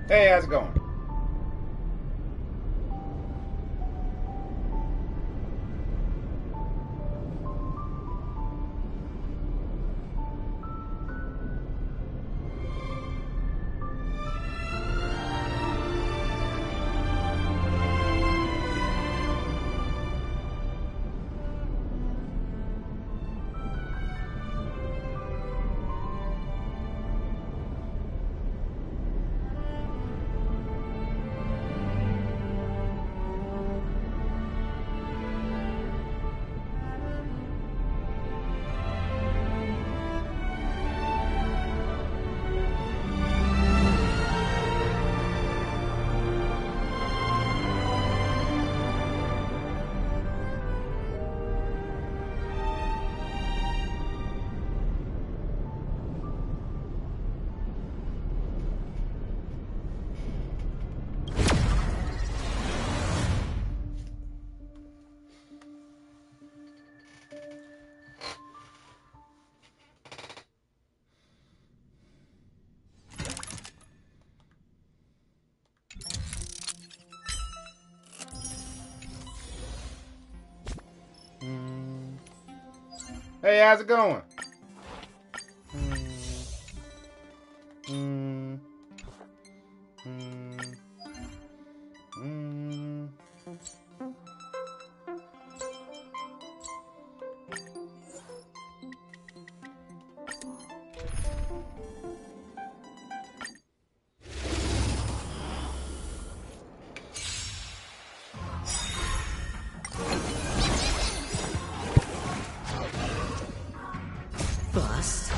Hey, how's it going? Hey, how's it going? Bust.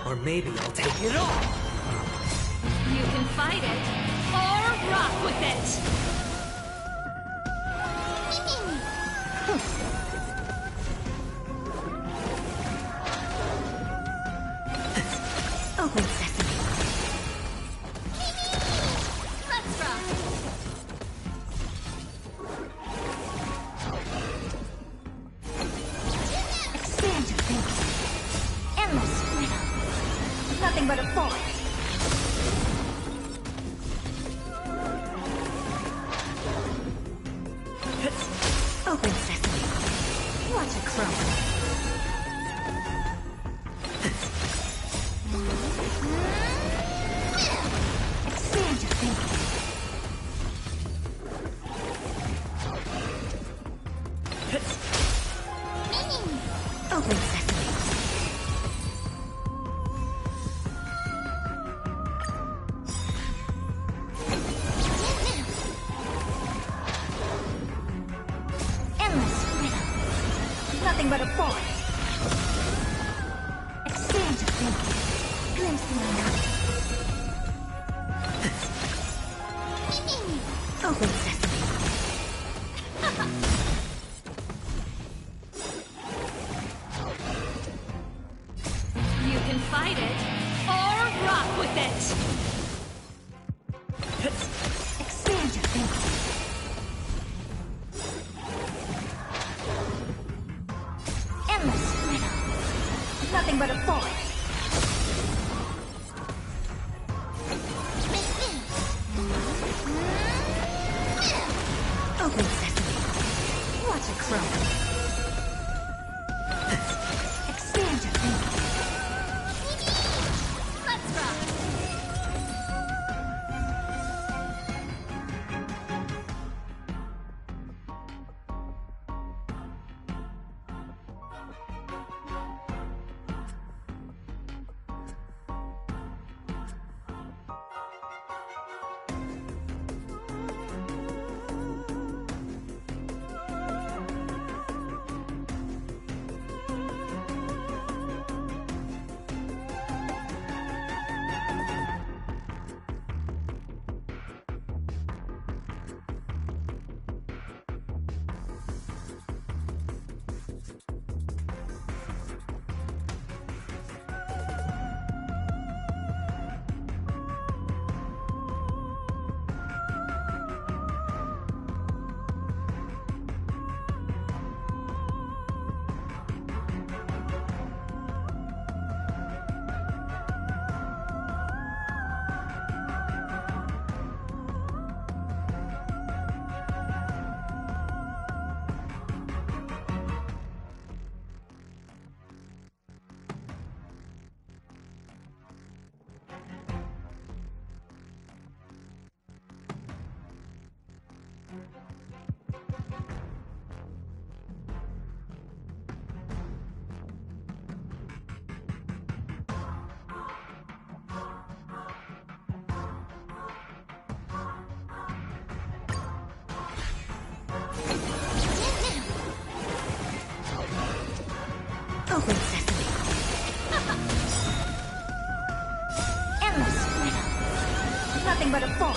Or maybe I'll take it all. You can fight it, or rock with it! Open sesame. Let's rock! Expand your thinking. Endless freedom. Nothing but a forest. Open sesame. Watch it crumble. Expand your thinking. Open sesame. Endless freedom. Nothing but a forest. Expand your thinking. Glimpse my night. Open sesame. You can fight it, or rock with it! Expand your thinking. Endless freedom. Nothing but a forest. Open sesame. Watch it crumble. Expand your thinking. Let's rock! Nothing but a fall.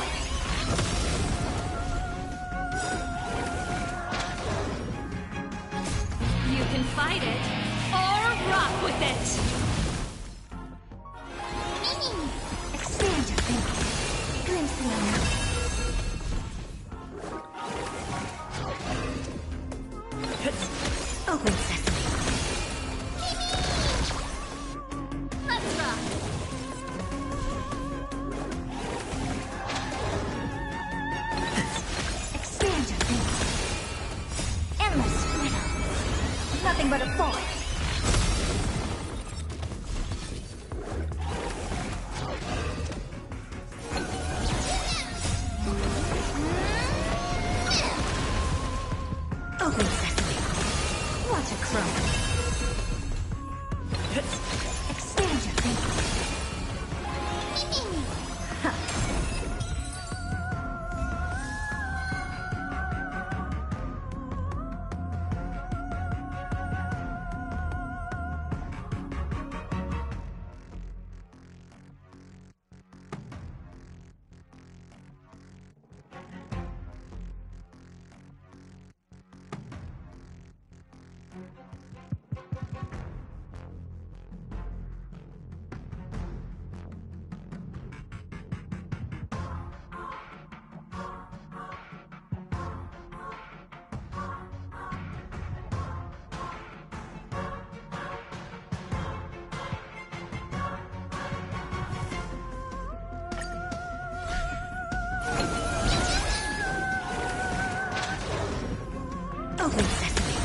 You can fight it or rock with it. Expand your thinking. Glimpse the unknown. Open sesame. Let's rock. Expand your thinking. Endless freedom. Nothing but a fall. Open sesame. Watch it grow. Expand your thinking. Open sesame.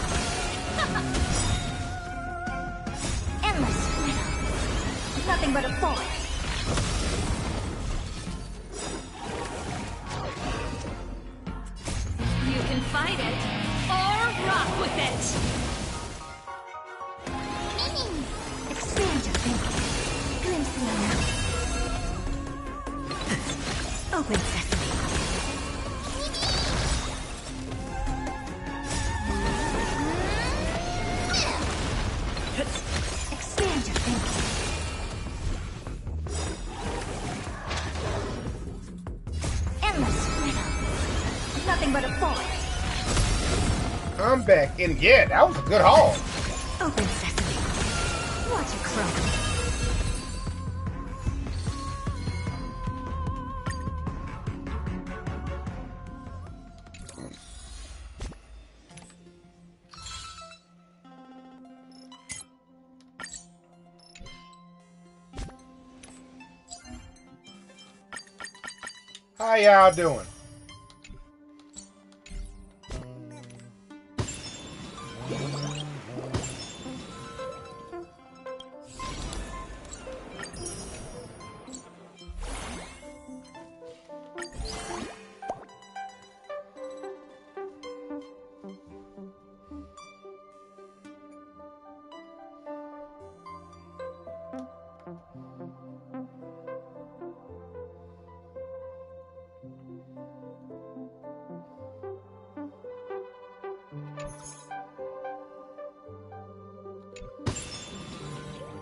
Endless freedom. Nothing but a fall. You can fight it or rock with it. Expand your thinking. Glimpse the unknown. Open sesame. Expand your thinking. Endless freedom. Nothing but a fall. I'm back. And yeah, that was a good haul. Open sesame. Watch it grow. How y'all doing?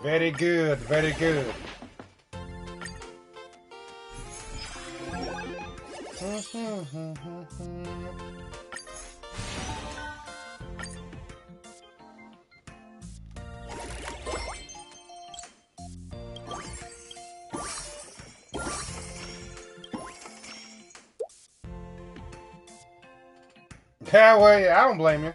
Very good, very good. Yeah, well, yeah, I don't blame you.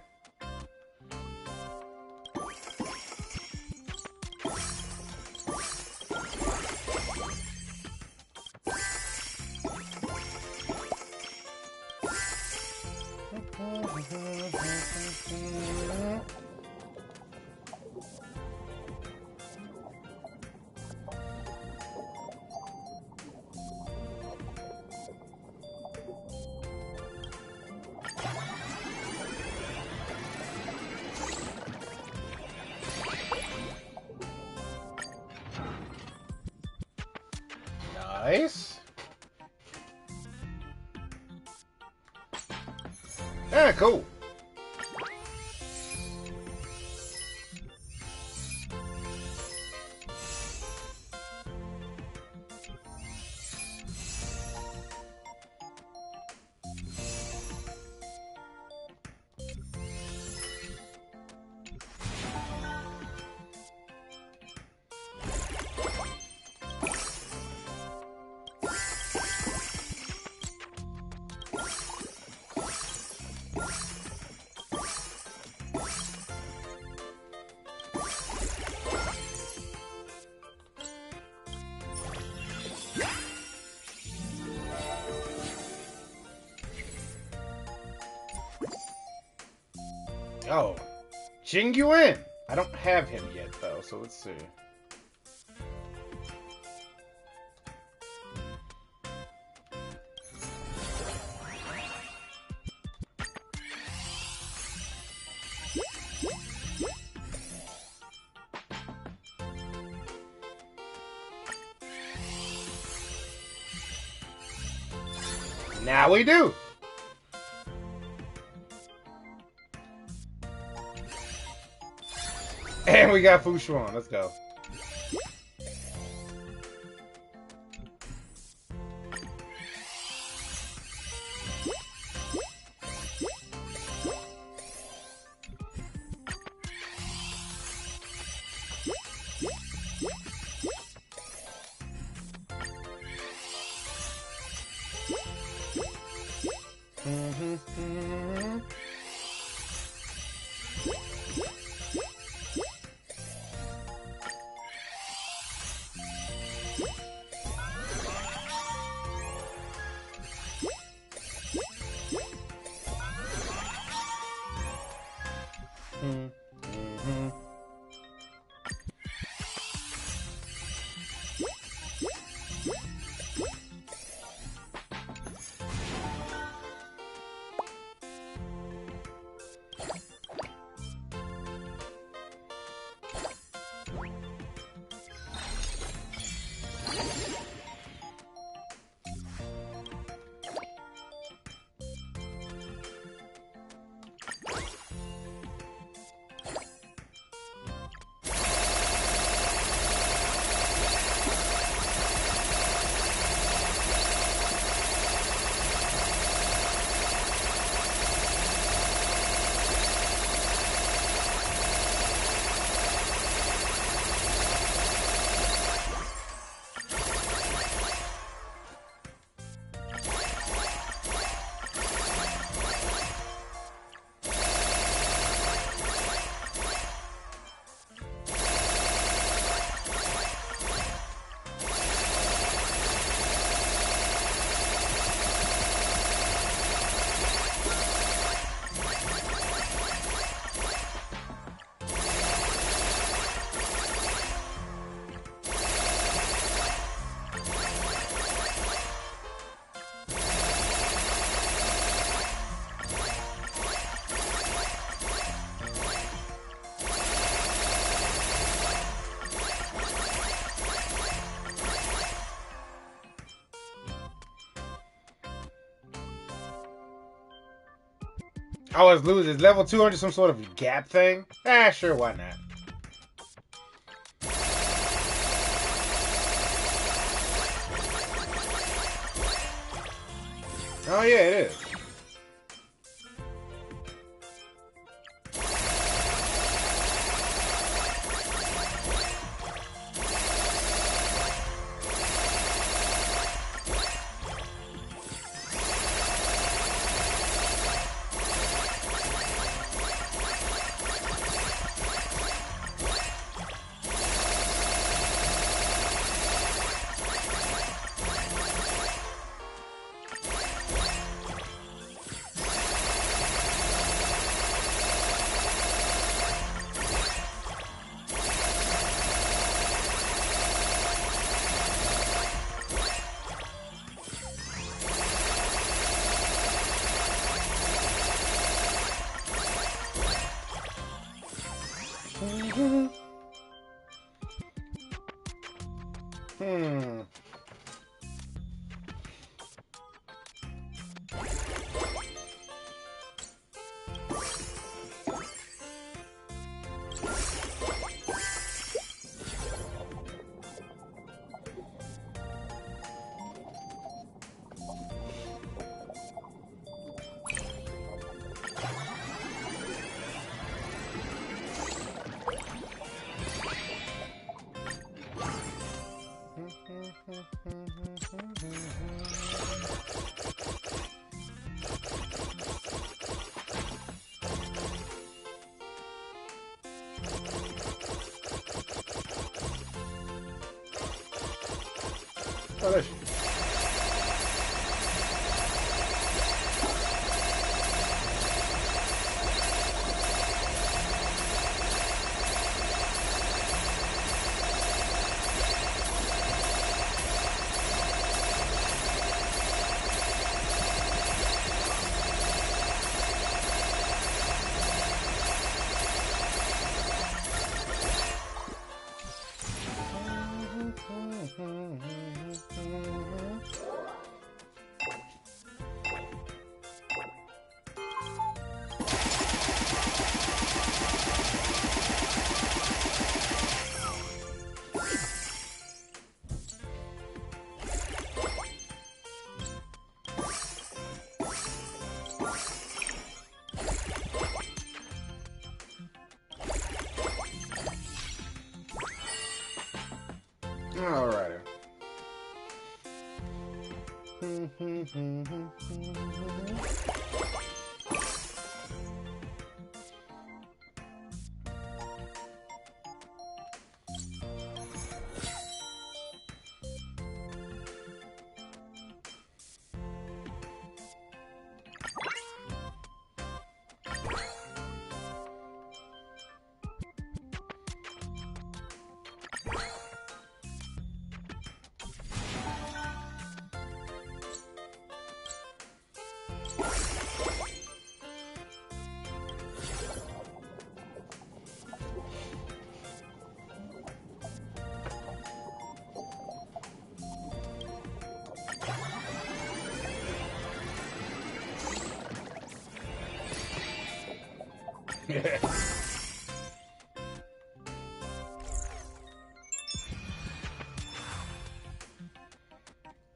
Nice. Yeah, cool. Oh, Jing Yuan. I don't have him yet though, so let's see. Now we do. And we got Fu Xuan. Let's go. I was losing. Is level 200 some sort of gap thing? Ah, sure, why not? Oh yeah, it is. Oh, there she is.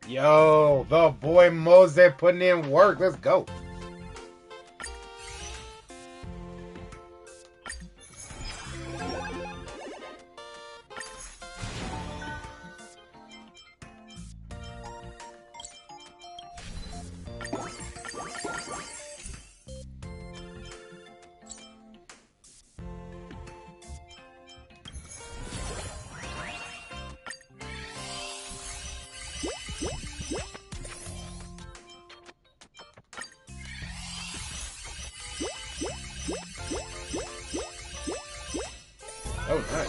Yo, the boy Mose putting in work. Let's go. Oh, nice.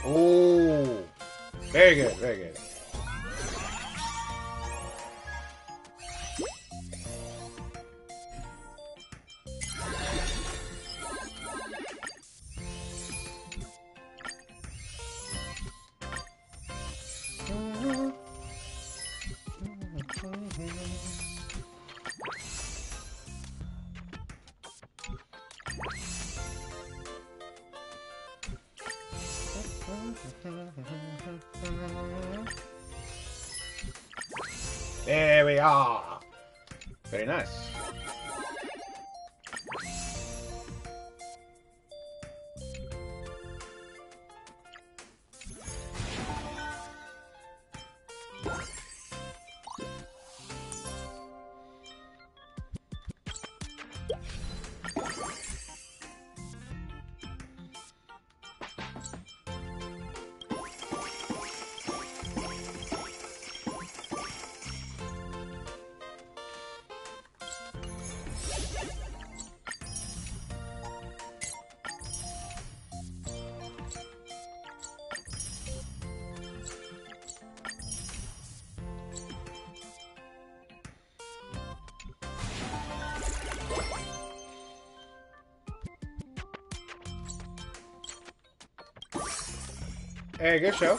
Oh, very good, very good. There we are. Very nice. Hey, good show.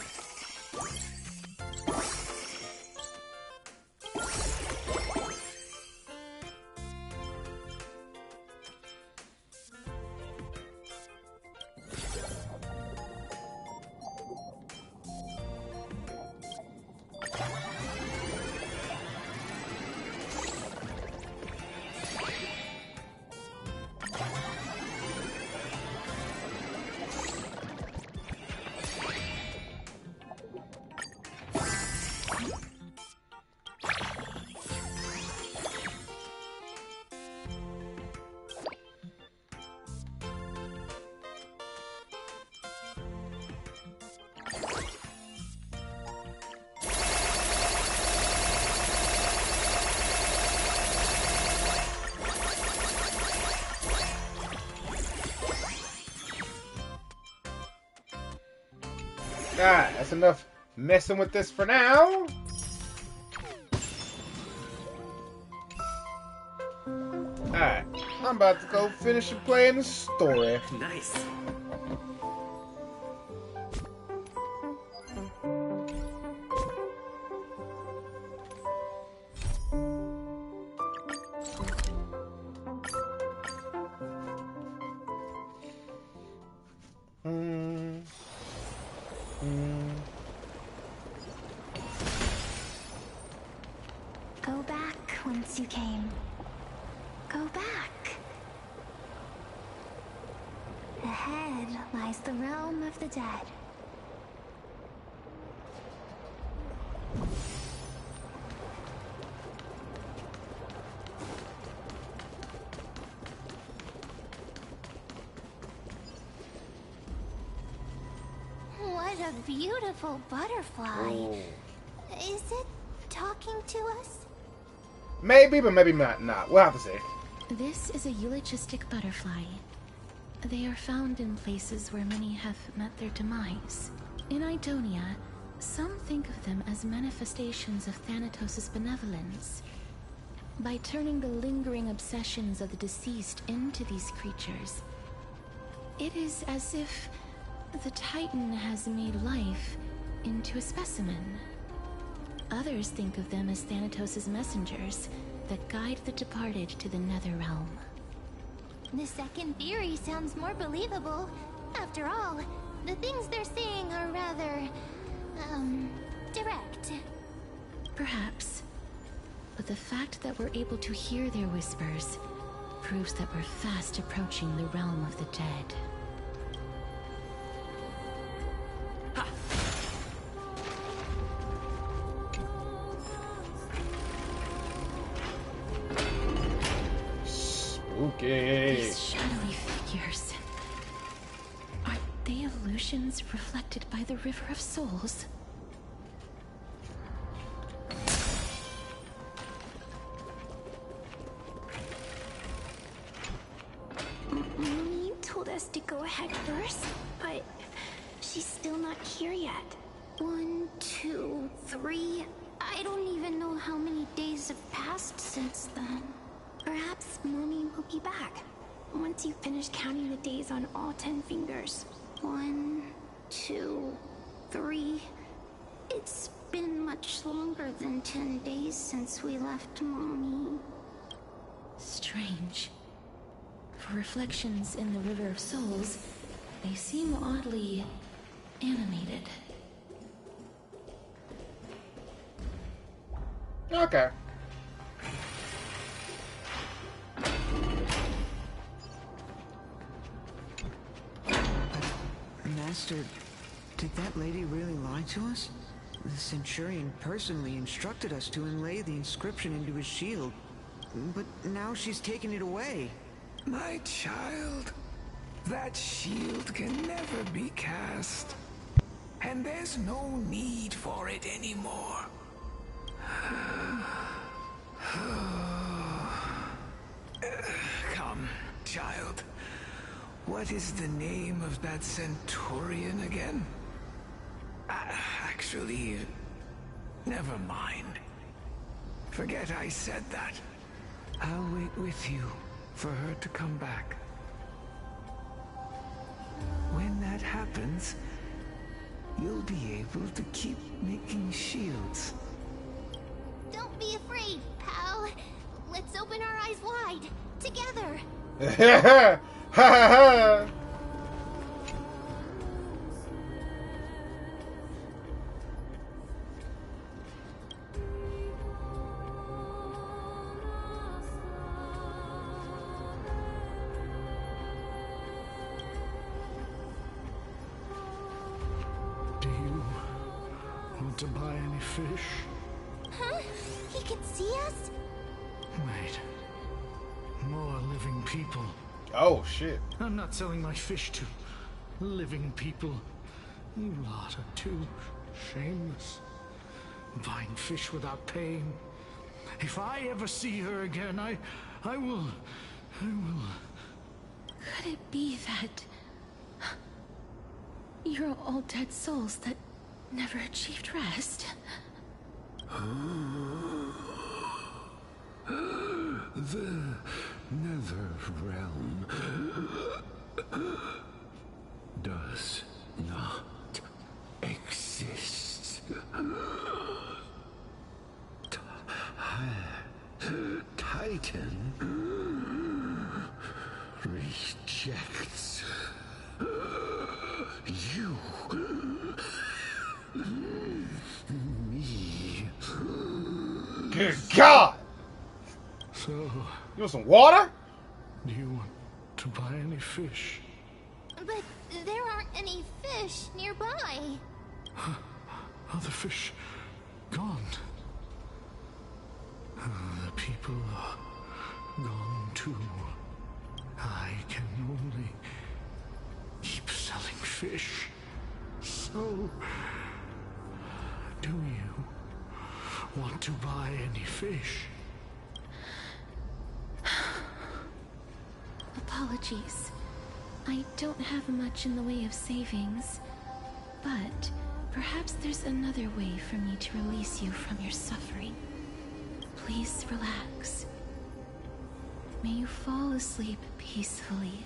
Alright, that's enough messing with this for now. Alright, I'm about to go finish playing the story. Nice. Go back whence you came. Go back. Ahead lies the realm of the dead. What a beautiful butterfly. Oh. Is it talking to us? Maybe, but maybe not. We'll have to see. This is a eulogistic butterfly. They are found in places where many have met their demise. In Idonia, some think of them as manifestations of Thanatos' benevolence. By turning the lingering obsessions of the deceased into these creatures, it is as if the Titan has made life into a specimen. Others think of them as Thanatos' messengers that guide the departed to the nether realm. The second theory sounds more believable. After all, the things they're saying are rather, direct. Perhaps. But the fact that we're able to hear their whispers proves that we're fast approaching the realm of the dead. Spooky. These shadowy figures. Are they illusions reflected by the River of Souls? Mommy told us to go ahead first, but she's still not here yet. 1, 2, 3. I don't even know how many days have passed since then. Perhaps Mommy will be back once you finish counting the days on all 10 fingers. 1, 2, 3. It's been much longer than 10 days since we left Mommy. Strange. For reflections in the River of Souls, they seem oddly animated. Okay. Master, did that lady really lie to us? The Centurion personally instructed us to inlay the inscription into his shield, but now she's taken it away. My child, that shield can never be cast, and there's no need for it anymore. Come, child. What is the name of that Centurion again? Actually, never mind. Forget I said that. I'll wait with you for her to come back. When that happens, you'll be able to keep making shields. Don't be afraid, pal. Let's open our eyes wide, together. Ha ha ha! Do you want to buy any fish? Huh? He can see us? Wait. More living people. Oh shit. I'm not selling my fish to living people. You lot are too shameless. Buying fish without paying. If I ever see her again, I will... Could it be that you're all dead souls that never achieved rest? The nether realm does not exist. Titan rejects you. Good God! So, You want some water? do you want to buy any fish? But there aren't any fish nearby. Are the fish gone? The people are gone too. I can only keep selling fish. So, do you want to buy any fish? Apologies. I don't have much in the way of savings, but perhaps there's another way for me to release you from your suffering. Please relax. May you fall asleep peacefully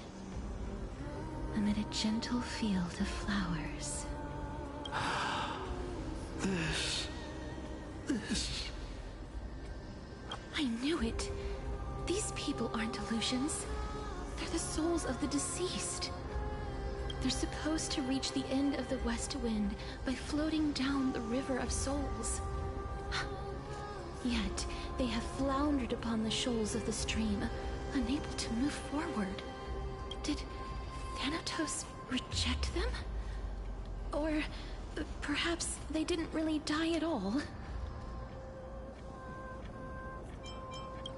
amid a gentle field of flowers. This. I knew it. These people aren't illusions. They're the souls of the deceased. They're supposed to reach the end of the West Wind by floating down the River of Souls. Yet, they have floundered upon the shoals of the stream, unable to move forward. Did Thanatos reject them? Or perhaps they didn't really die at all?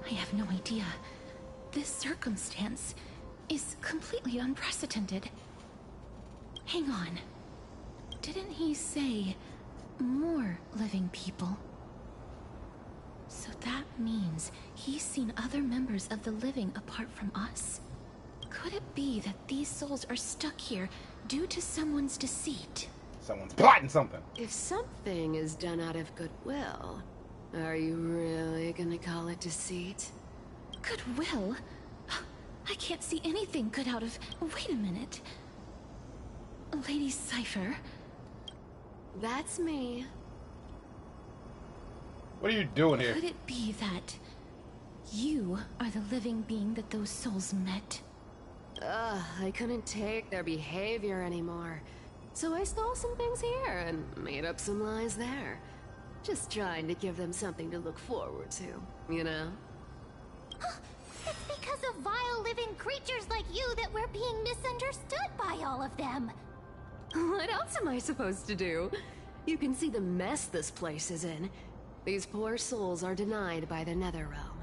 I have no idea. This circumstance is completely unprecedented. Hang on. Didn't he say more living people? So that means he's seen other members of the living apart from us? Could it be that these souls are stuck here due to someone's deceit? Someone's plotting something. If something is done out of goodwill, are you really gonna call it deceit? Goodwill? I can't see anything good out of... Wait a minute. Lady Cypher? That's me. What are you doing here? Could it be that you are the living being that those souls met? I couldn't take their behavior anymore. So I stole some things here and made up some lies there. Just trying to give them something to look forward to, you know? It's because of vile living creatures like you that we're being misunderstood by all of them. What else am I supposed to do? You can see the mess this place is in. These poor souls are denied by the Netherrealm.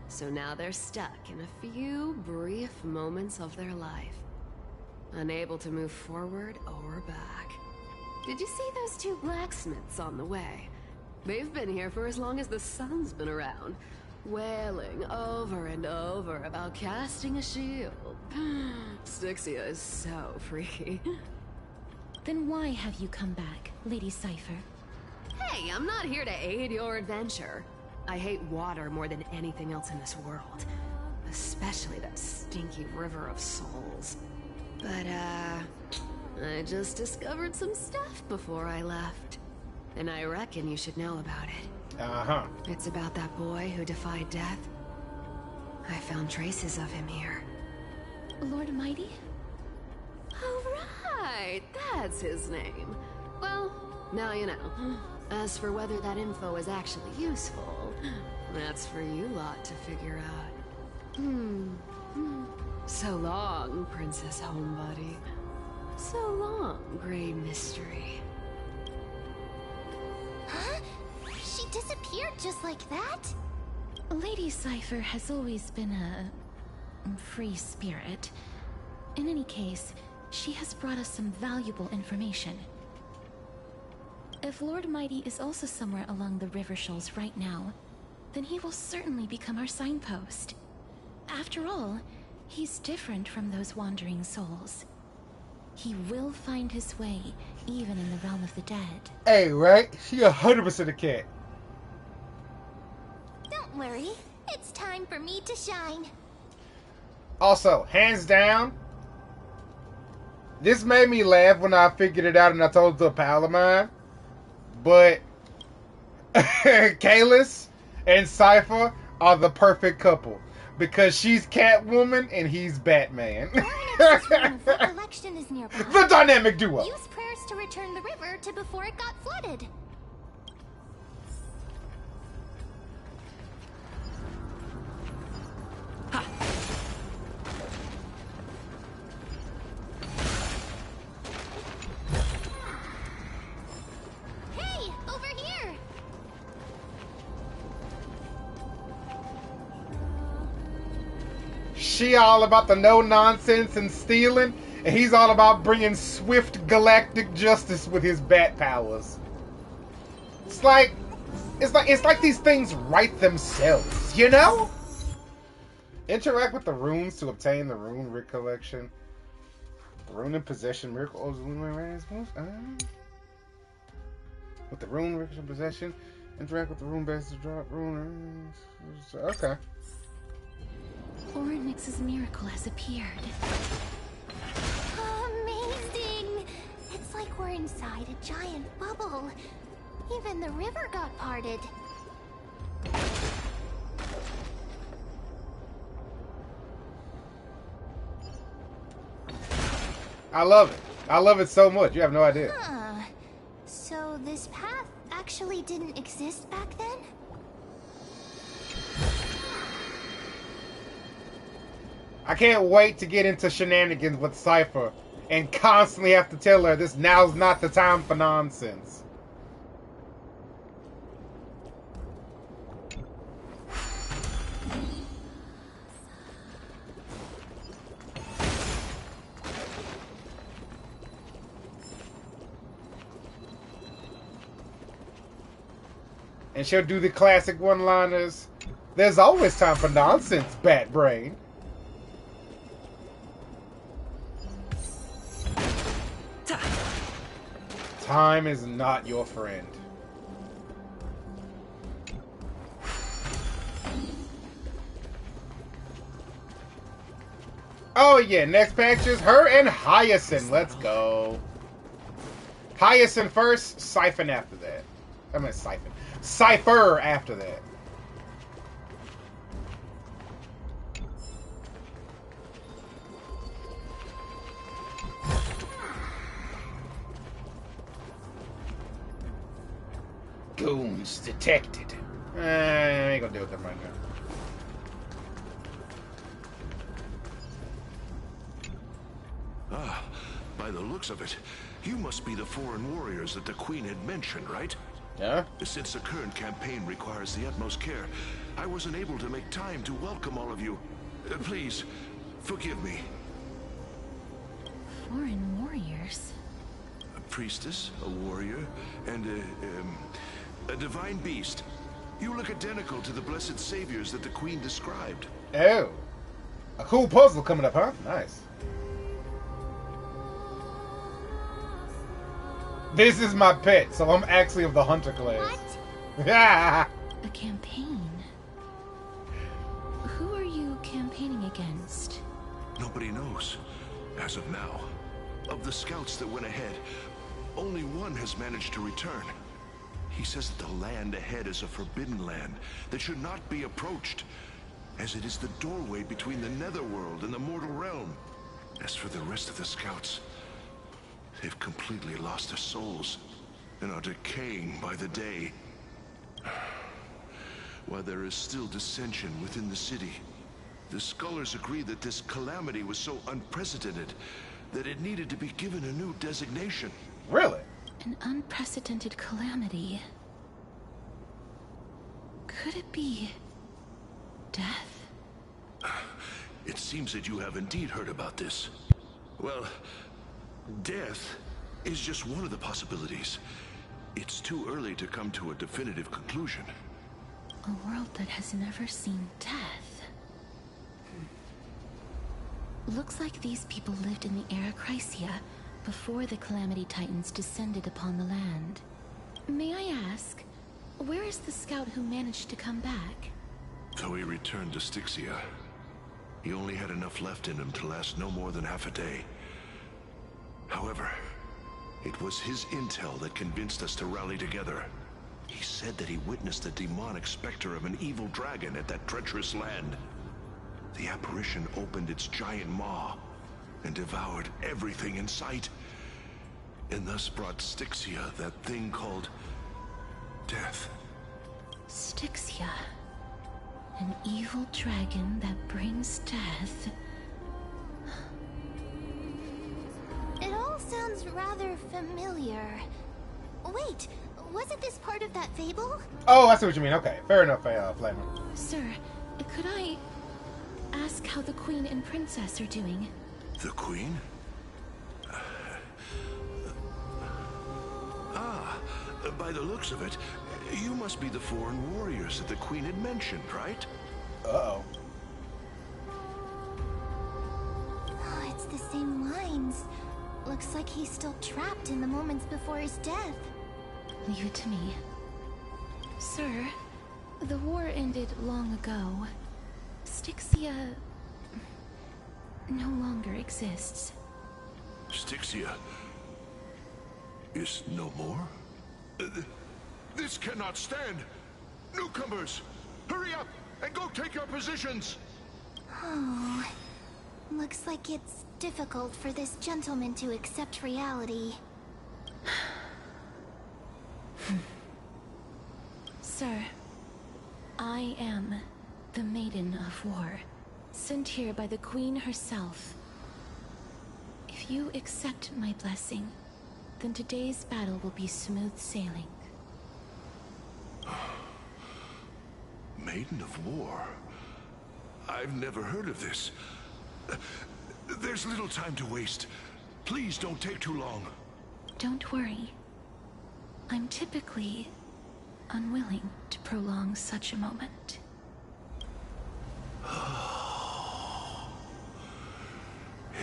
So now they're stuck in a few brief moments of their life. Unable to move forward or back. Did you see those two blacksmiths on the way? They've been here for as long as the sun's been around, wailing over and over about casting a shield. Styxia is so freaky. Then why have you come back, Lady Cypher? Hey, I'm not here to aid your adventure. I hate water more than anything else in this world. Especially that stinky river of souls. But, I just discovered some stuff before I left. And I reckon you should know about it. Uh-huh. It's about that boy who defied death. I found traces of him here. Lord Mighty? Oh, right! That's his name. Well, now you know. As for whether that info is actually useful, that's for you lot to figure out. So long, Princess Homebody. So long, Grey Mystery. Huh? She disappeared just like that? Lady Cypher has always been a free spirit. In any case, she has brought us some valuable information. If Lord Mighty is also somewhere along the river shoals right now, then he will certainly become our signpost. After all, he's different from those wandering souls. He will find his way, even in the realm of the dead. Hey, right? She 100% a cat. Don't worry, it's time for me to shine. Also, hands down, this made me laugh when I figured it out and I told it to a pal of mine. But Kalis and Cypher are the perfect couple because she's Catwoman and he's Batman. The collection is nearby. The dynamic duo. Use prayers to return the river to before it got flooded. she all about the no nonsense and stealing, and he's all about bringing swift galactic justice with his bat powers. It's like these things write themselves, you know? Interact with the runes to obtain the rune recollection. Rune in possession, miracle. With the rune recollection possession, interact with the rune base to drop rune. Okay. Orinix's miracle has appeared. Amazing! It's like we're inside a giant bubble. Even the river got parted. I love it. I love it so much. You have no idea. Huh. So this path actually didn't exist back then? I can't wait to get into shenanigans with Cypher and constantly have to tell her this now's not the time for nonsense. And she'll do the classic one-liners. There's always time for nonsense, Bat Brain. Time is not your friend. Oh yeah, next patch is her and Hyacinth. Let's go. Hyacinth first, Siphon after that. I mean Siphon. Cypher after that. Goons detected. I ain't gonna deal with them right now. Ah, by the looks of it, you must be the foreign warriors that the Queen had mentioned, right? Yeah? Since the current campaign requires the utmost care, I wasn't able to make time to welcome all of you. Please, forgive me. Foreign warriors? A priestess, a warrior, and a divine beast. You look identical to the blessed saviors that the Queen described. Oh. A cool puzzle coming up, huh? Nice. This is my pet, so I'm actually of the hunter class. What? Yeah. A campaign? Who are you campaigning against? Nobody knows, as of now. Of the scouts that went ahead, only one has managed to return. He says that the land ahead is a forbidden land that should not be approached, as it is the doorway between the netherworld and the mortal realm. As for the rest of the scouts, they've completely lost their souls and are decaying by the day. While there is still dissension within the city, the scholars agree that this calamity was so unprecedented that it needed to be given a new designation. Really? An unprecedented calamity. Could it be death? It seems that you have indeed heard about this. Well, death is just one of the possibilities. It's too early to come to a definitive conclusion. A world that has never seen death. Looks like these people lived in the era Chrysia before the Calamity Titans descended upon the land. May I ask, where is the scout who managed to come back? So he returned to Styxia. He only had enough left in him to last no more than half a day. However, it was his intel that convinced us to rally together. He said that he witnessed the demonic specter of an evil dragon at that treacherous land. The apparition opened its giant maw and devoured everything in sight, and thus brought Styxia that thing called death. Styxia. An evil dragon that brings death. It all sounds rather familiar. Wait, wasn't this part of that fable? Oh, I see what you mean. Okay, fair enough, Flamer. Sir, could I... ask how the Queen and Princess are doing. The Queen? By the looks of it, you must be the foreign warriors that the Queen had mentioned, right? Uh-oh. Oh, it's the same lines. Looks like he's still trapped in the moments before his death. Leave it to me. Sir, the war ended long ago. Styxia no longer exists. Styxia is no more? This cannot stand! Newcomers, hurry up and go take your positions! Oh, looks like it's difficult for this gentleman to accept reality. Sir, I am the Maiden of War, sent here by the Queen herself. If you accept my blessing, then today's battle will be smooth sailing. Maiden of War? I've never heard of this. There's little time to waste. Please don't take too long. Don't worry. I'm typically unwilling to prolong such a moment.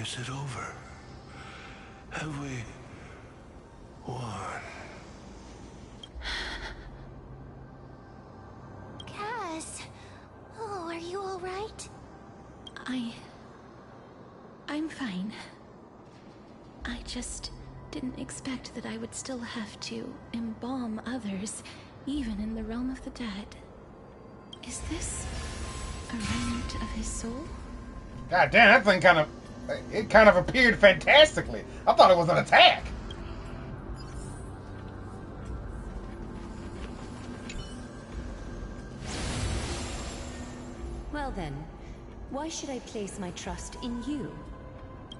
Is it over? Have we won? Cass! Oh, are you alright? I'm fine. I just didn't expect that I would still have to embalm others, even in the realm of the dead. Is this a remnant of his soul? God damn, that thing kind of appeared fantastically. I thought it was an attack. Well then, why should I place my trust in you,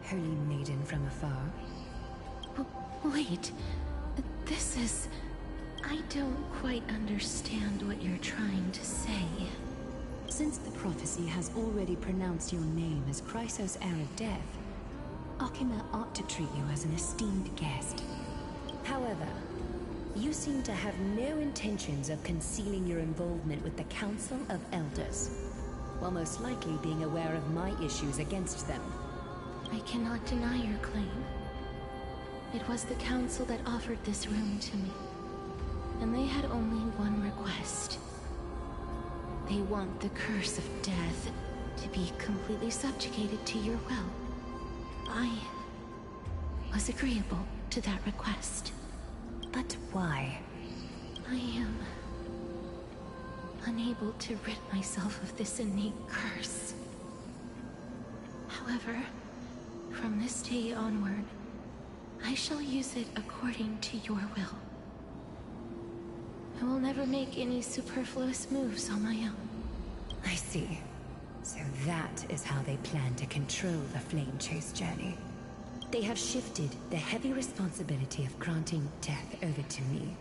holy maiden from afar? Wait, this is... I don't quite understand what you're trying to say. Since the prophecy has already pronounced your name as Chrysos' heir of death, Akima ought to treat you as an esteemed guest. However, you seem to have no intentions of concealing your involvement with the Council of Elders, while most likely being aware of my issues against them. I cannot deny your claim. It was the Council that offered this room to me, and they had only one request. They want the curse of death to be completely subjugated to your will. I was agreeable to that request. But why? I am unable to rid myself of this innate curse. However, from this day onward, I shall use it according to your will. I will never make any superfluous moves on my own. I see. So that is how they plan to control the Flame Chase journey. They have shifted the heavy responsibility of granting death over to me.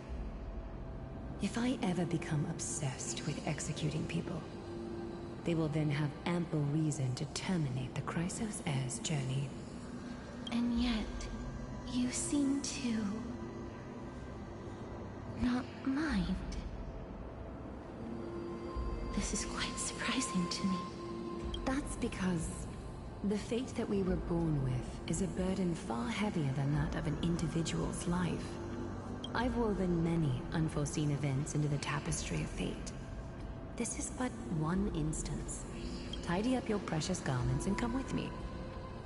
If I ever become obsessed with executing people, they will then have ample reason to terminate the Chrysos heir's journey. And yet, you seem to... not mind. This is quite surprising to me. That's because the fate that we were born with is a burden far heavier than that of an individual's life. I've woven many unforeseen events into the tapestry of fate. This is but one instance. Tidy up your precious garments and come with me.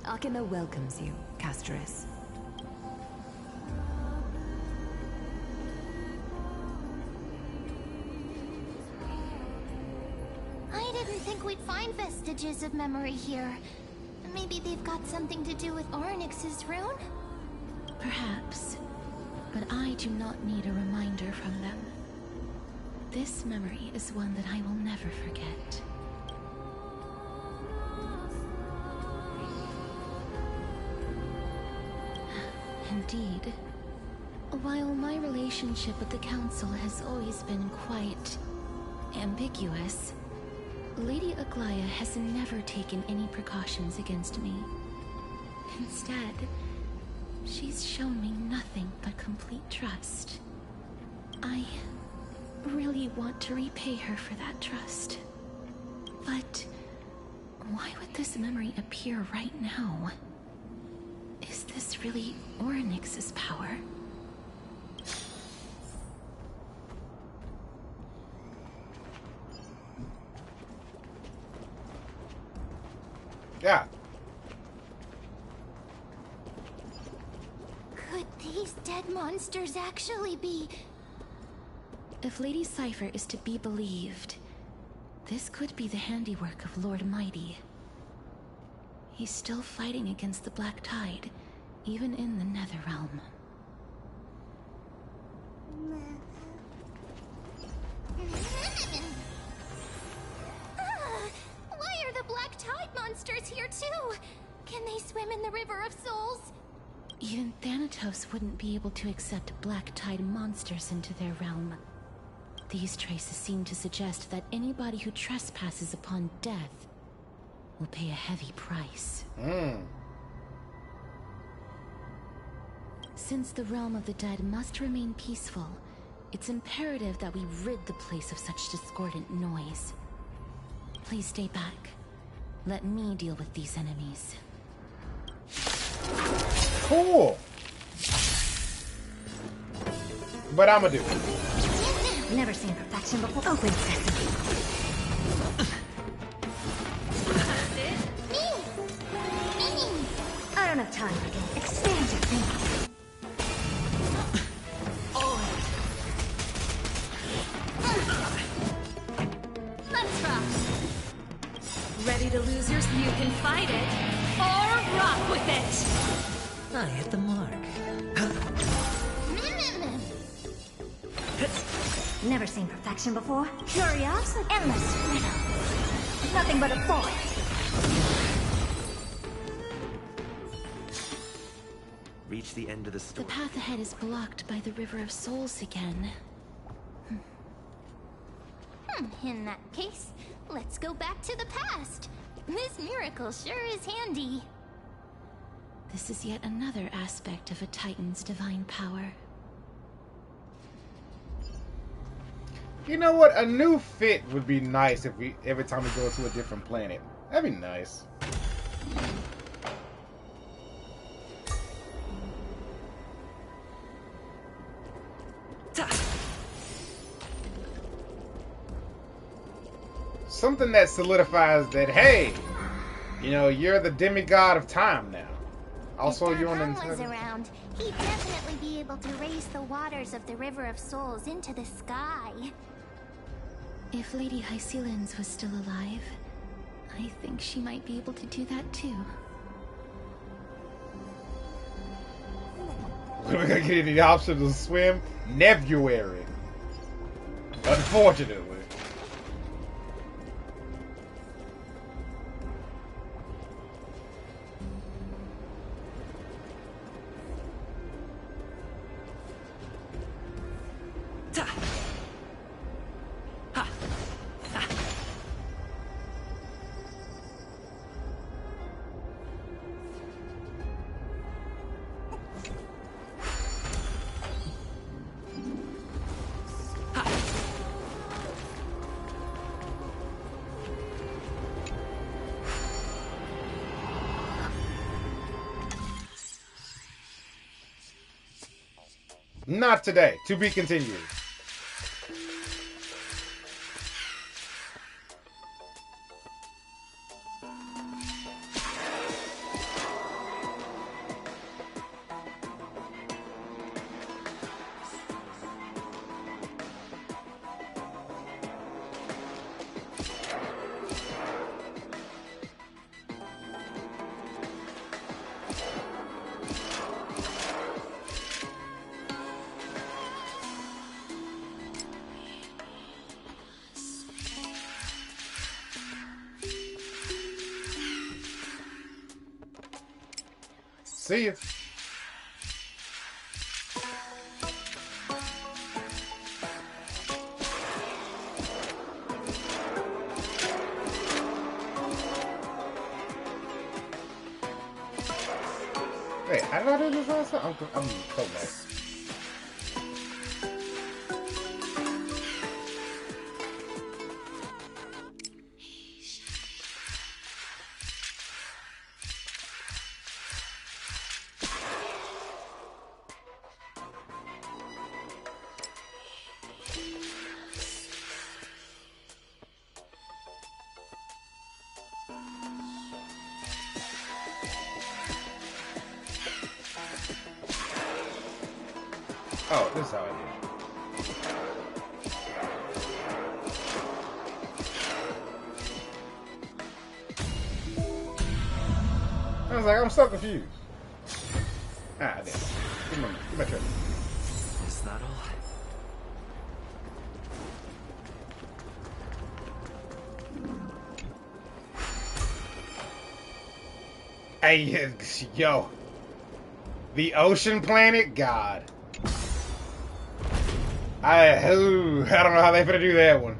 Akima welcomes you, Castoris. I didn't think we'd find vestiges of memory here. Maybe they've got something to do with Ornyx's rune? Perhaps. But I do not need a reminder from them. This memory is one that I will never forget. Indeed. While my relationship with the Council has always been quite ambiguous, Lady Aglaya has never taken any precautions against me. Instead, she's shown me nothing but complete trust. I really want to repay her for that trust. But why would this memory appear right now? Is this really Orynyx's power? Yeah. Could these dead monsters actually be... If Lady Cypher is to be believed, this could be the handiwork of Lord Mighty. He's still fighting against the Black Tide, even in the Netherrealm. Why are the Black Tide monsters here too? Can they swim in the River of Souls? Even Thanatos wouldn't be able to accept Black Tide monsters into their realm. These traces seem to suggest that anybody who trespasses upon death will pay a heavy price. Since the realm of the dead must remain peaceful, it's imperative that we rid the place of such discordant noise. Please stay back. Let me deal with these enemies. Cool. But I'ma do it. Never seen perfection before. Open sesame. I don't have time for this. Expand your thinking. Let's rock. Ready to lose yours? You can fight it or rock with it. I hit the mark. Never seen perfection before. Curiosity. Endless freedom. Nothing but a boy. Reach the end of the The story. path ahead is blocked by the River of Souls again. In that case, let's go back to the past. This miracle sure is handy. This is yet another aspect of a Titan's divine power. You know what? A new fit would be nice if we every time we go to a different planet. That'd be nice. Something that solidifies that, hey, you know, you're the demigod of time now. Also, if you're on Darhan the... was around, he'd definitely be able to raise the waters of the River of Souls into the sky. If Lady Hycelens was still alive, I think she might be able to do that too. We're gonna get the option to swim Nebuary. Unfortunately. Not today. To be continued. See you. did I do this last time? I'm so mad. Oh, this is how I do it. I was like, I'm so confused. Ah, damn. Give me my trip. Is that all? Hey, yo. The ocean planet? God. I don't know how they finna do that one.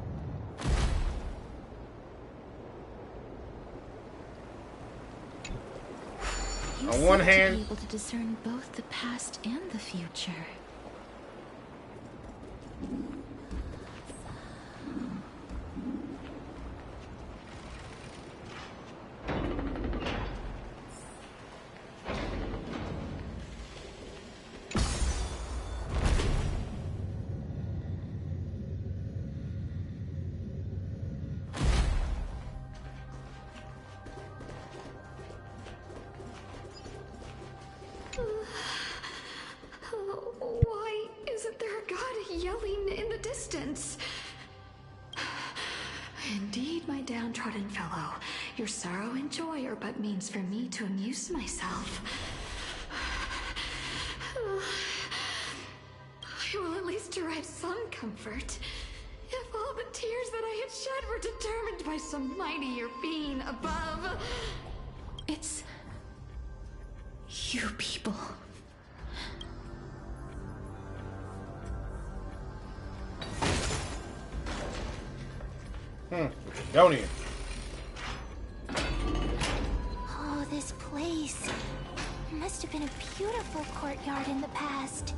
On one hand, to be able to discern both the past and the future. Why isn't there a god yelling in the distance? Indeed, my downtrodden fellow, your sorrow and joy are but means for me to amuse myself. I will at least derive some comfort. If all the tears that I had shed were determined by some mightier being above. It's you people. Don't even. Oh, this place. Must have been a beautiful courtyard in the past.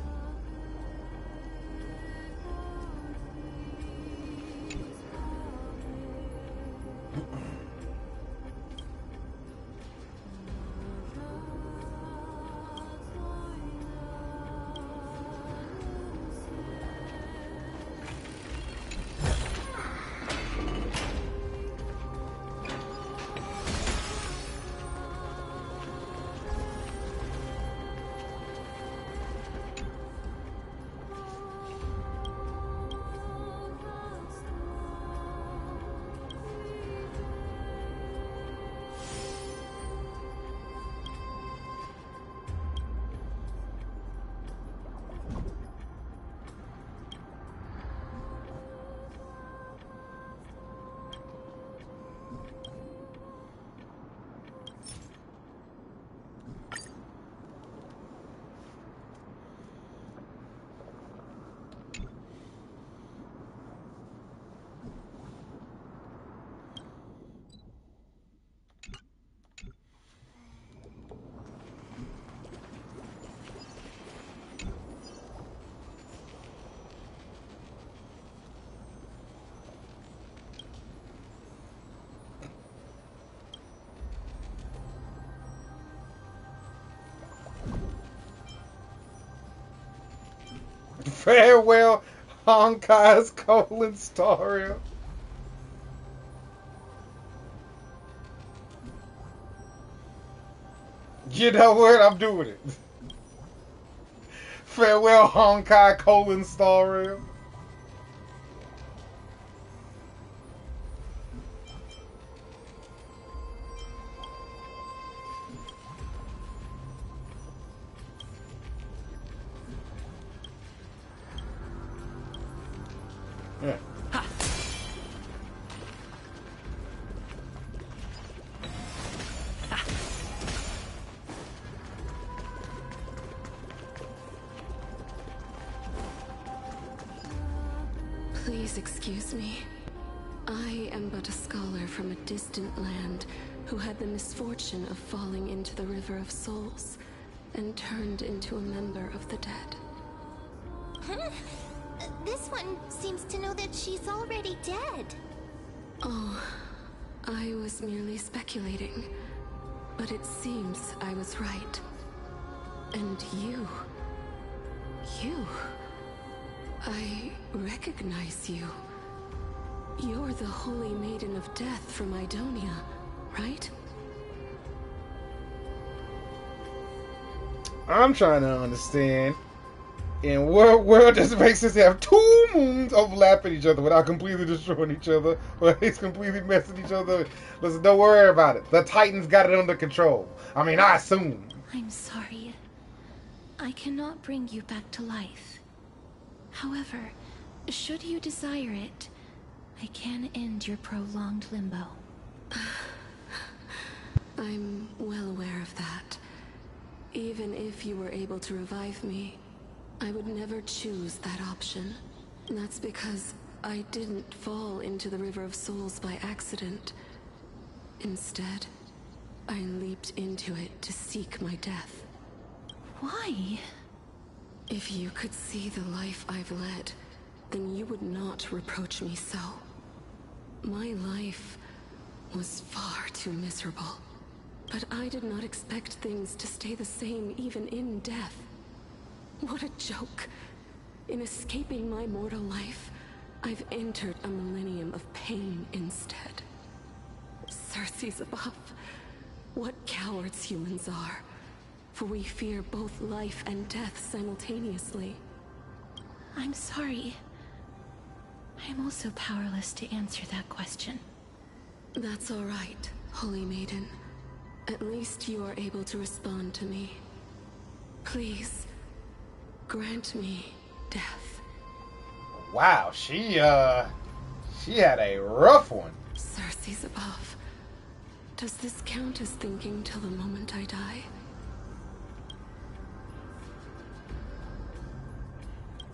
Farewell, Honkai's colon Staria. You know what? I'm doing it. Farewell, Honkai colon Staria. Yeah. Please excuse me. I am but a scholar from a distant land who had the misfortune of falling into the River of Souls. and turned into a member of the dead. Huh? This one seems to know that she's already dead. Oh, I was merely speculating. But it seems I was right. And you... I recognize you. You're the Holy Maiden of Death from Idonia, right? I'm trying to understand. In what world does it make sense to have two moons overlapping each other without completely destroying each other, or at least completely messing each other? Listen, don't worry about it. The Titans got it under control. I mean, I assume. I'm sorry. I cannot bring you back to life. However, should you desire it, I can end your prolonged limbo. I'm well aware of that. Even if you were able to revive me, I would never choose that option. That's because I didn't fall into the River of Souls by accident. Instead, I leaped into it to seek my death. Why? If you could see the life I've led, then you would not reproach me so. My life was far too miserable. But I did not expect things to stay the same even in death. What a joke. In escaping my mortal life, I've entered a millennium of pain instead. Circe's above. What cowards humans are. For we fear both life and death simultaneously. I'm sorry. I'm also powerless to answer that question. That's all right, Holy Maiden. At least you are able to respond to me. Please, grant me death. Wow, she had a rough one. Circe's above. Does this count as thinking till the moment I die?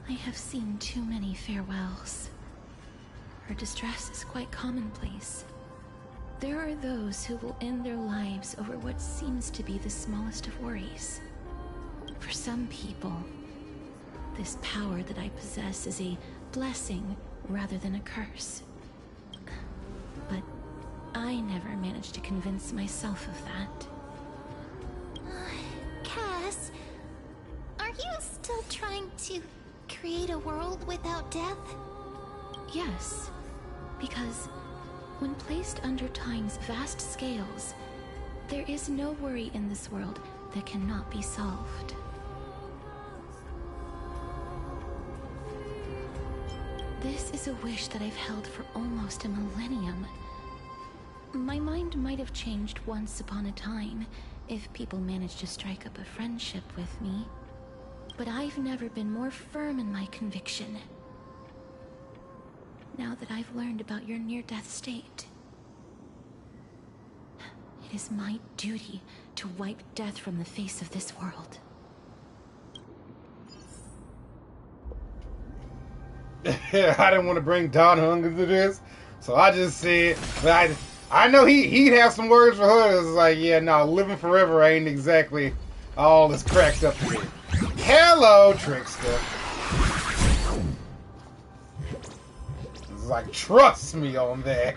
I have seen too many farewells. Her distress is quite commonplace. There are those who will end their lives over what seems to be the smallest of worries. For some people, this power that I possess is a blessing rather than a curse. But I never managed to convince myself of that. Cass, are you still trying to create a world without death? Yes, because when placed under time's vast scales, there is no worry in this world that cannot be solved. This is a wish that I've held for almost a millennium. My mind might have changed once upon a time if people managed to strike up a friendship with me, but I've never been more firm in my conviction. Now that I've learned about your near-death state, it is my duty to wipe death from the face of this world. I didn't want to bring Don Hung into this, so I just said, but I know he'd have some words for her. It's like, yeah, no, living forever ain't exactly all it's cracked up to be. Hello, trickster. It's like, trust me on that.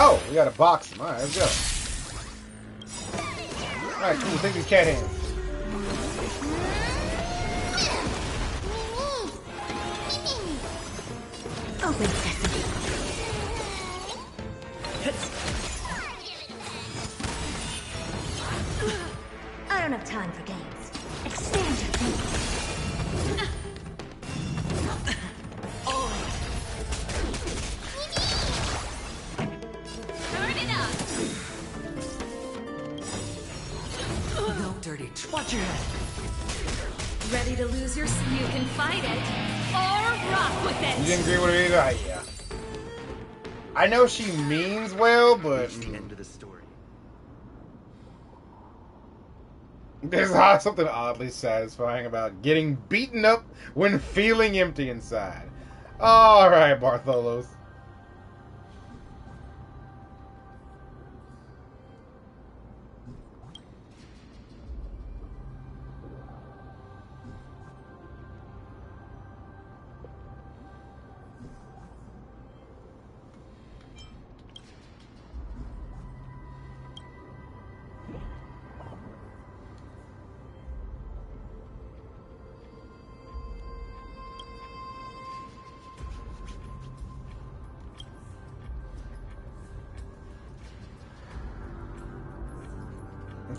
Oh, we got a box. Alright, let's go. Alright, cool. Take these cat hands. Open sesame. Ready to lose your... You can fight it, or rock with it! You didn't agree with it either? Yeah. I know she means well, but... the end of the story. There's something oddly satisfying about getting beaten up when feeling empty inside. Alright, Bartholos.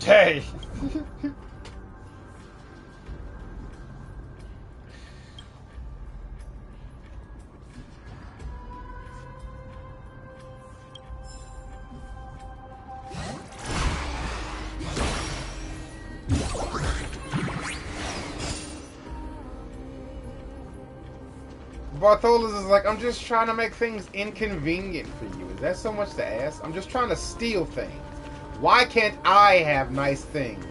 Hey! Bartholos is like, I'm just trying to make things inconvenient for you. Is that so much to ask? I'm just trying to steal things. Why can't I have nice things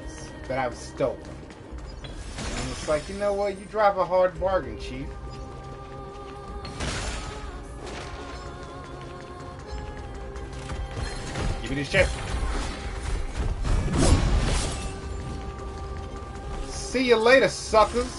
that I've stolen? And it's like, you know what? You drive a hard bargain, Chief. Give me this chest. See you later, suckers.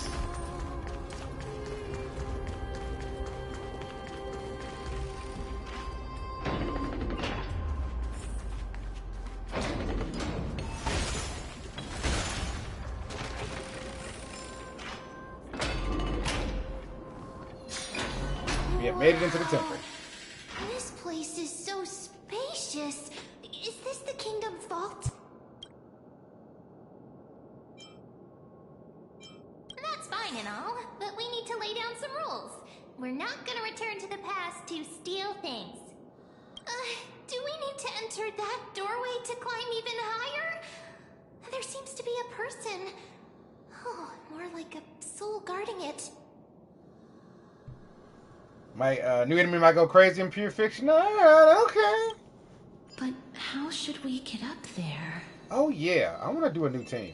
Made it into the temple. This place is so spacious. Is this the kingdom's vault? That's fine and all, but we need to lay down some rules. We're not gonna return to the past to steal things. Do we need to enter that doorway to climb even higher? There seems to be a person. Oh, more like a soul guarding it. My new enemy might go crazy in pure fiction. Alright, okay. But how should we get up there? Oh yeah, I want to do a new team.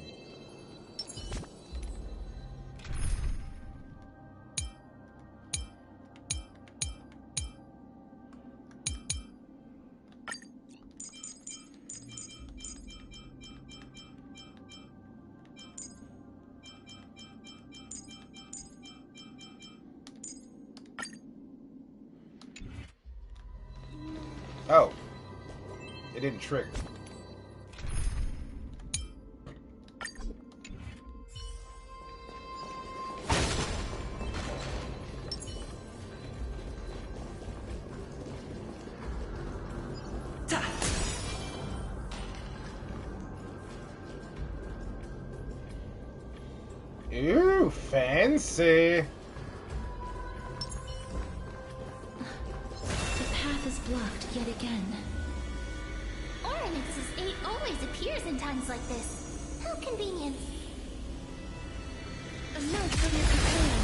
Oh. It didn't trigger. Ooh, fancy. Blocked yet again. Oryx's 8 always appears in times like this. How convenient. A note from your companion.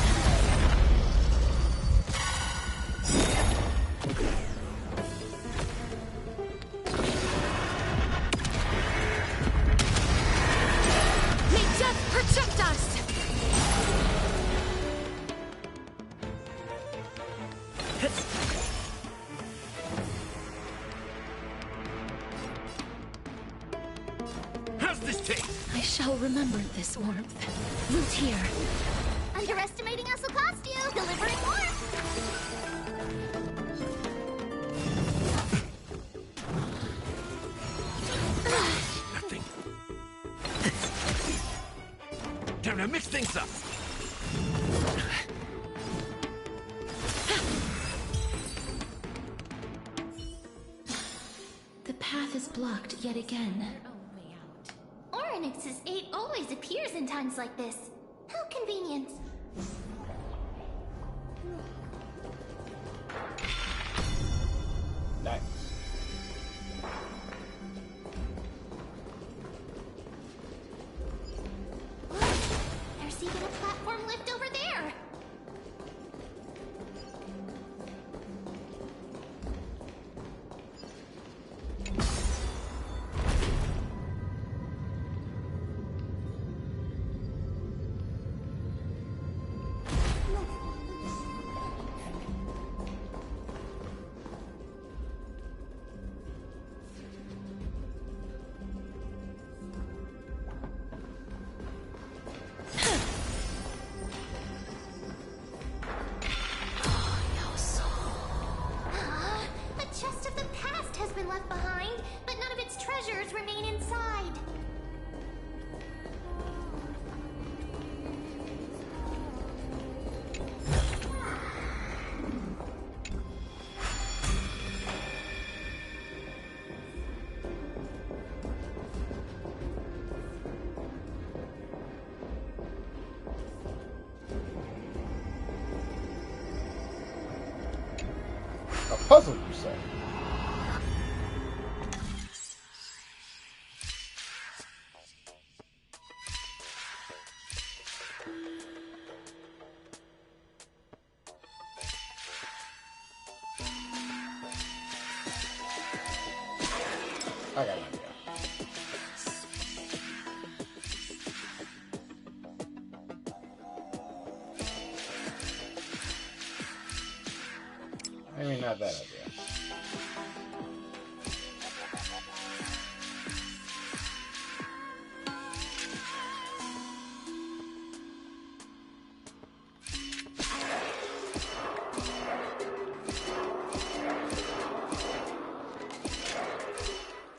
May death protect us! I shall remember this warmth. Root here. Underestimating us will cost you. Delivering warmth. Nothing. Time to mix things up. The path is blocked yet again. Oryx's 8 always appears in times like this. How convenient. Nice. there's even a platform lift over there. Puzzle, you say? I got an idea. Maybe not that idea.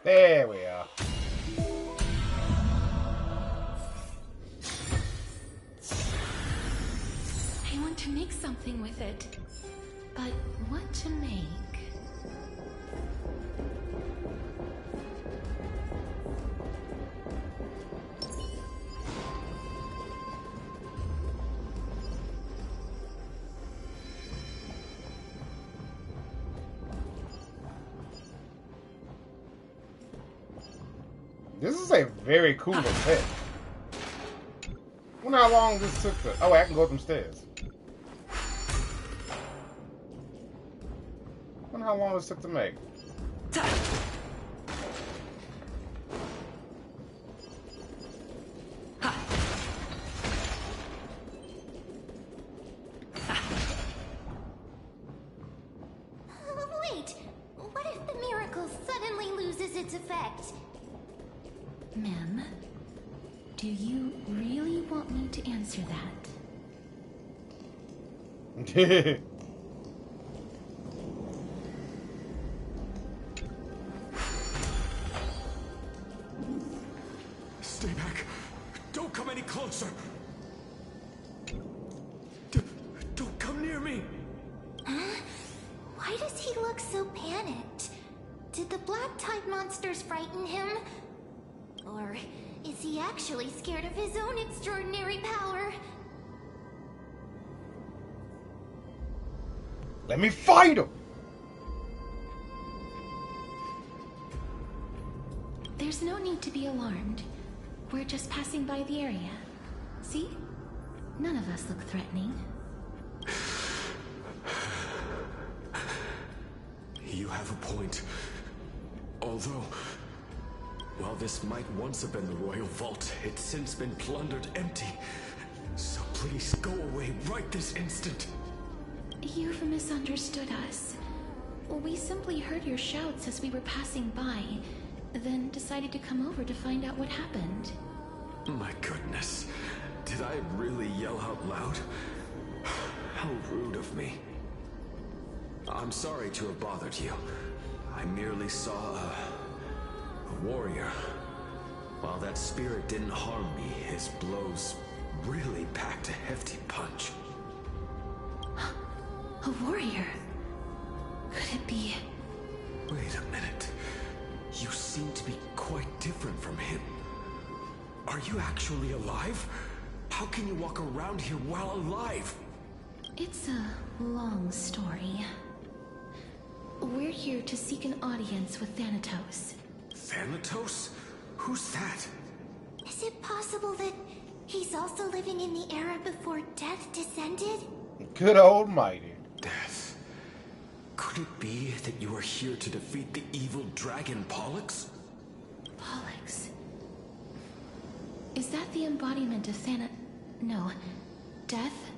There we are. I want to make something with it. But what to make? This is a very cool effect. I wonder how long this took to... Oh, wait, I can go up them stairs. I wonder how long this took to make. Wait, what if the miracle suddenly loses its effect? Mem, do you really want me to answer that? Stay back. Don't come any closer. Don't come near me. Huh? Why does he look so panicked? Did the black tide monsters frighten him? Or is he actually scared of his own extraordinary power? Let me fight him! There's no need to be alarmed. We're just passing by the area. See? None of us look threatening. You have a point. Although, while this might once have been the royal vault, it's since been plundered empty. So please go away right this instant. You've misunderstood us. We simply heard your shouts as we were passing by, then decided to come over to find out what happened. My goodness. Did I really yell out loud? How rude of me. I'm sorry to have bothered you. I merely saw a warrior. While that spirit didn't harm me, his blows really packed a hefty punch. A warrior? Could it be... Wait a minute. You seem to be quite different from him. Are you actually alive? How can you walk around here while alive? It's a long story. We're here to seek an audience with Thanatos. Thanatos? Who's that? Is it possible that He's also living in the era before death descended? Good old mighty. Death. Could it be that you are here to defeat the evil dragon Pollux? Pollux. Is that the embodiment of No. Death?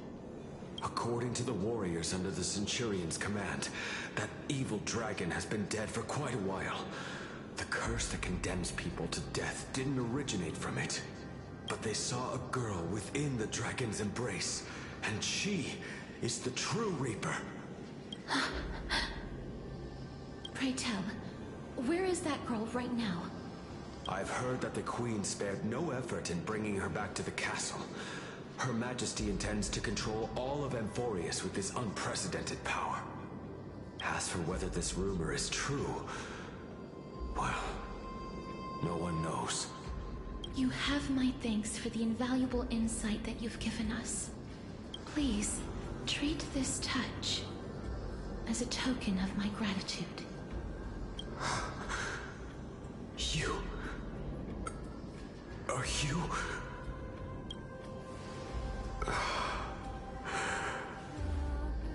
According to the warriors under the Centurion's command, that evil dragon has been dead for quite a while. The curse that condemns people to death didn't originate from it. But they saw a girl within the dragon's embrace, and she is the true Reaper. Pray tell, where is that girl right now? I've heard that the Queen spared no effort in bringing her back to the castle. Her Majesty intends to control all of Amphorius with this unprecedented power. As for whether this rumor is true, well, no one knows. You have my thanks for the invaluable insight that you've given us. Please, treat this touch as a token of my gratitude. You... Are you...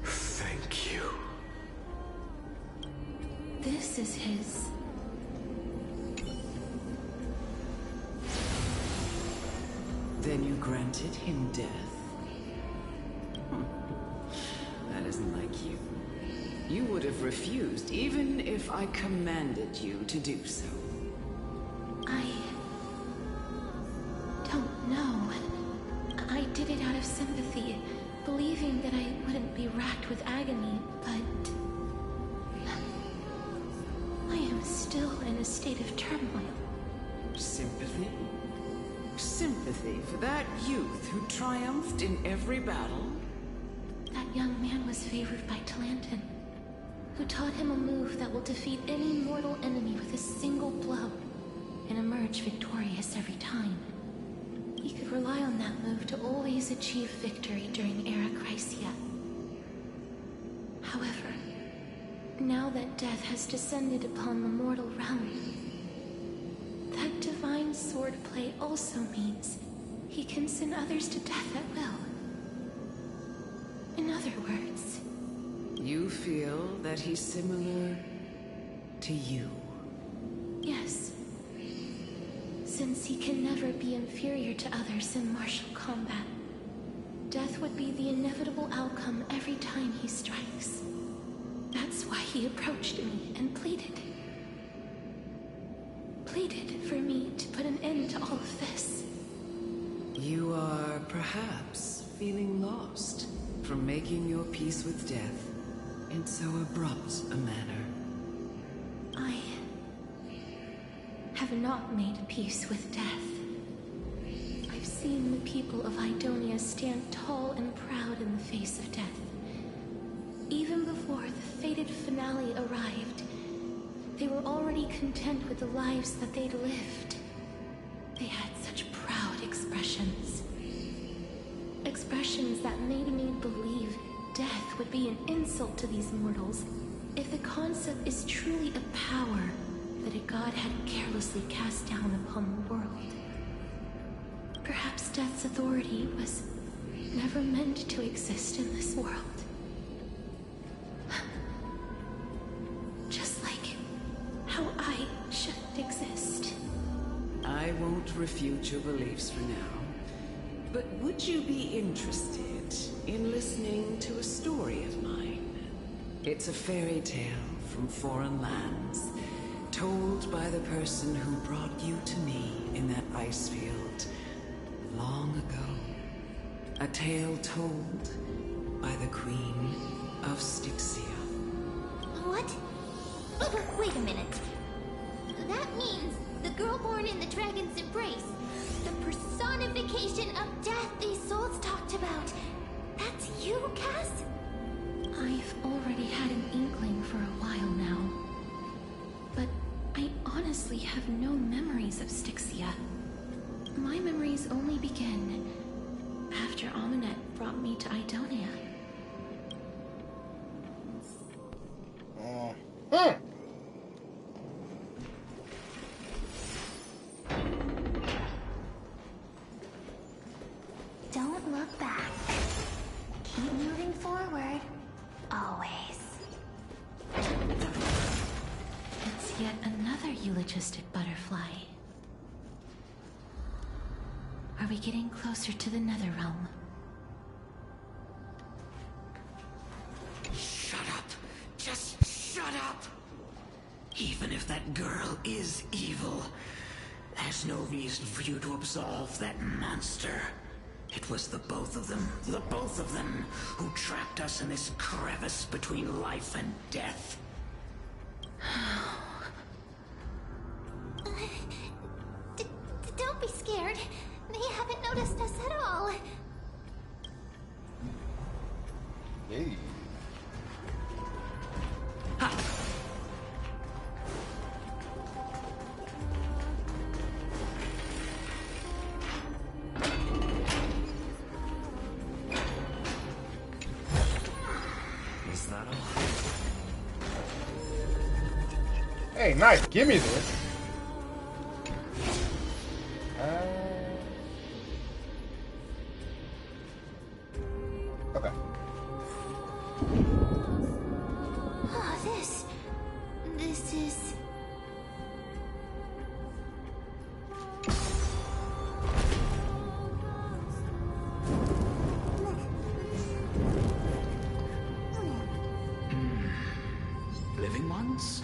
Thank you. This is his... Then you granted him death? That isn't like you. You would have refused, even if I commanded you to do so. I don't know. I did it out of sympathy, believing that I wouldn't be racked with agony, but... I am still in a state of turmoil. Sympathy? Sympathy for that youth who triumphed in every battle? That young man was favored by Talantin, who taught him a move that will defeat any mortal enemy with a single blow and emerge victorious every time. He could rely on that move to always achieve victory during Era Chrysia. However, now that death has descended upon the mortal realm, that divine swordplay also means he can send others to death at will. In other words... You feel that he's similar to you? Yes. Since he can never be inferior to others in martial combat, death would be the inevitable outcome every time he strikes. That's why he approached me and pleaded. Pleaded for me to put an end to all of this. You are perhaps feeling lost from making your peace with death in so abrupt a manner. I have not made peace with death. I've seen the people of Idonia stand tall and proud in the face of death. Even before the fated finale arrived, they were already content with the lives that they'd lived. They had such proud expressions. Expressions that made me believe death would be an insult to these mortals if the concept is truly a power that a god had carelessly cast down upon the world. Perhaps death's authority was never meant to exist in this world. Just like how I shouldn't exist. I won't refute your beliefs for now. But would you be interested in listening to a story of mine? It's a fairy tale from foreign lands, told by the person who brought you to me in that ice field long ago. A tale told by the Queen of Styxia. What? Wait a minute. That means the girl born in the dragon's embrace, the personification of death these souls talked about. That's you, Cass? I've already had an inkling for a while now. But I honestly have no memories of Styxia. My memories only begin after Aminet brought me to Idonia. Don't look back. Keep moving forward. Always. It's yet another eulogistic butterfly. Are we getting closer to the nether realm? Shut up! Just shut up! Even if that girl is evil, there's no reason for you to absolve that monster. It was the both of them, who trapped us in this crevice between life and death. Don't be scared. They haven't noticed us at all. Hey. Is that all? Hey, nice. Give me this. Okay. Oh, this is... Living ones?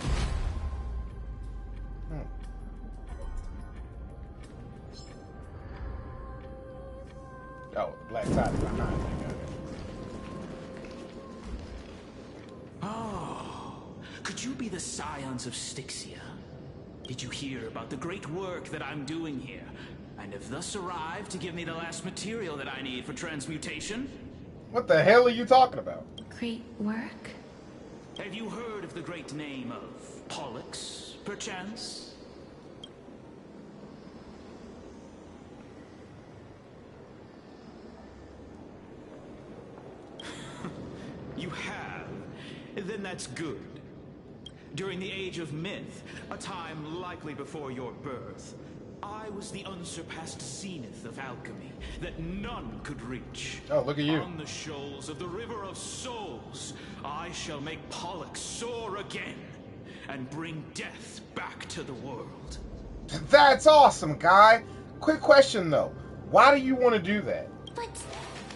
Oh, black side is behind me. Oh, could you be the scions of Styxia? Did you hear about the great work that I'm doing here? And have thus arrived to give me the last material that I need for transmutation? What the hell are you talking about? Great work? Have you heard of the great name of Pollux, perchance? You have? Then that's good. During the Age of Myth, a time likely before your birth, I was the unsurpassed zenith of alchemy that none could reach. Oh, look at you. On the shoals of the River of Souls, I shall make Pollux soar again and bring death back to the world. That's awesome, guy. Quick question, though. Why do you want to do that? But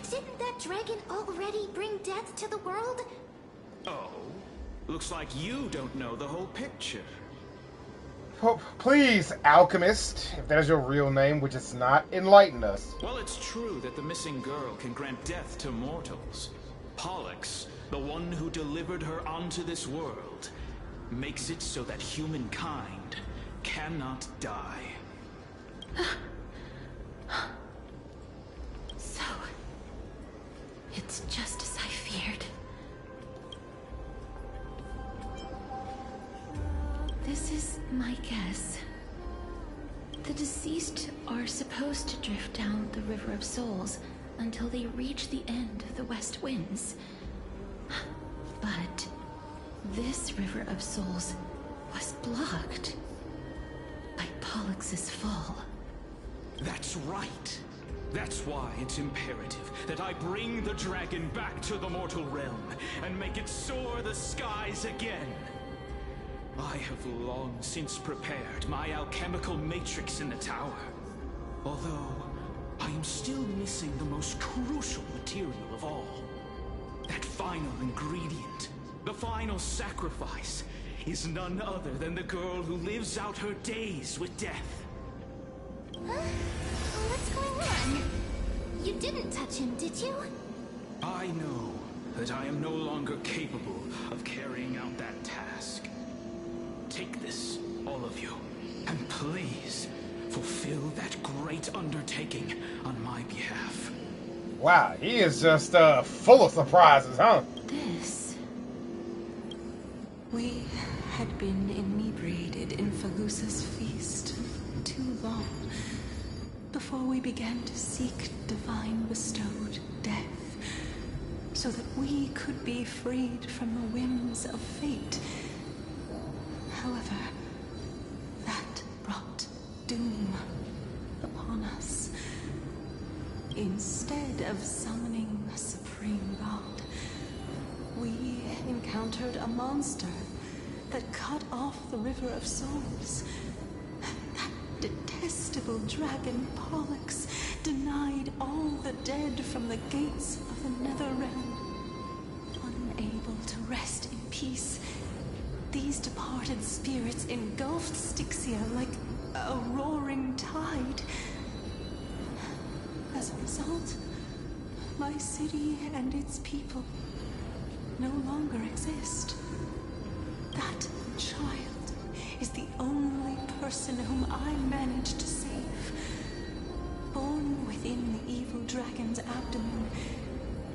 didn't that dragon already bring death to the world? Oh, looks like you don't know the whole picture. Oh, please, alchemist, if that is your real name, which it's not, enlighten us. Well, it's true that the missing girl can grant death to mortals. Pollux, the one who delivered her onto this world, makes it so that humankind cannot die. So, it's just as I feared. This is my guess. The deceased are supposed to drift down the River of Souls until they reach the end of the West Winds. But this River of Souls was blocked by Pollux's fall. That's right. That's why it's imperative that I bring the dragon back to the mortal realm and make it soar the skies again. I have long since prepared my alchemical matrix in the tower. Although, I am still missing the most crucial material of all. That final ingredient, the final sacrifice, is none other than the girl who lives out her days with death. Huh? What's going on? You didn't touch him, did you? I know that I am no longer capable of carrying out that task. Take this, all of you, and please fulfill that great undertaking on my behalf. Wow, he is just full of surprises, huh? This... We had been inebriated in Fagusa's feast for too long before we began to seek divine bestowed death, so that we could be freed from the whims of fate. However, that brought doom upon us. Instead instead of summoning a supreme god, we encountered a monster that cut off the River of Souls. That detestable dragon Pollux denied all the dead from the gates of the Netherrealm. Unable to rest in peace, these departed spirits engulfed Styxia like a roaring tide. As a result, my city and its people no longer exist. That child is the only person whom I managed to save. Born within the evil dragon's abdomen,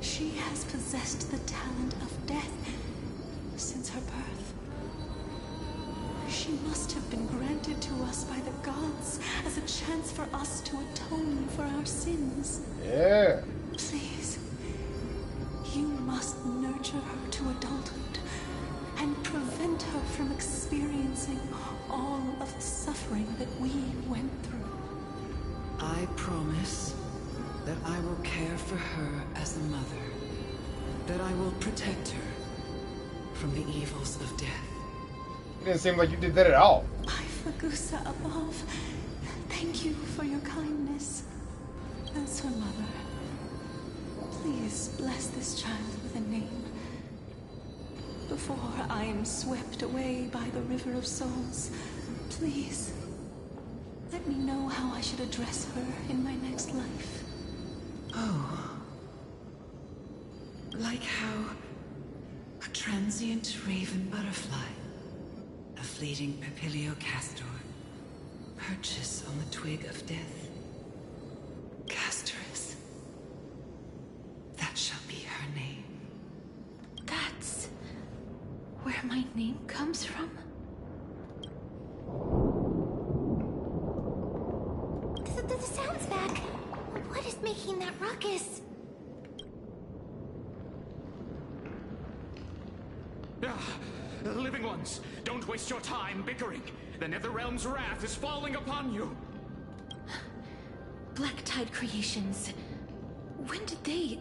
she has possessed the talent of death since her birth. She must have been granted to us by the gods as a chance for us to atone for our sins. Yeah. Please, you must nurture her to adulthood and prevent her from experiencing all of the suffering that we went through. I promise that I will care for her as a mother, that I will protect her from the evils of death. It didn't seem like you did that at all. By Fagusa above, thank you for your kindness. As her mother, please bless this child with a name before I am swept away by the River of Souls. Please, let me know how I should address her in my next life. Oh. Like how a transient raven butterfly, a fleeting papilio castor, perches on the twig of death. Castorus. That shall be her name. That's where my name comes from? The sound's back. What is making that ruckus? Living ones, don't waste your time bickering. The Netherrealm's wrath is falling upon you. Black Tide Creations. When did they...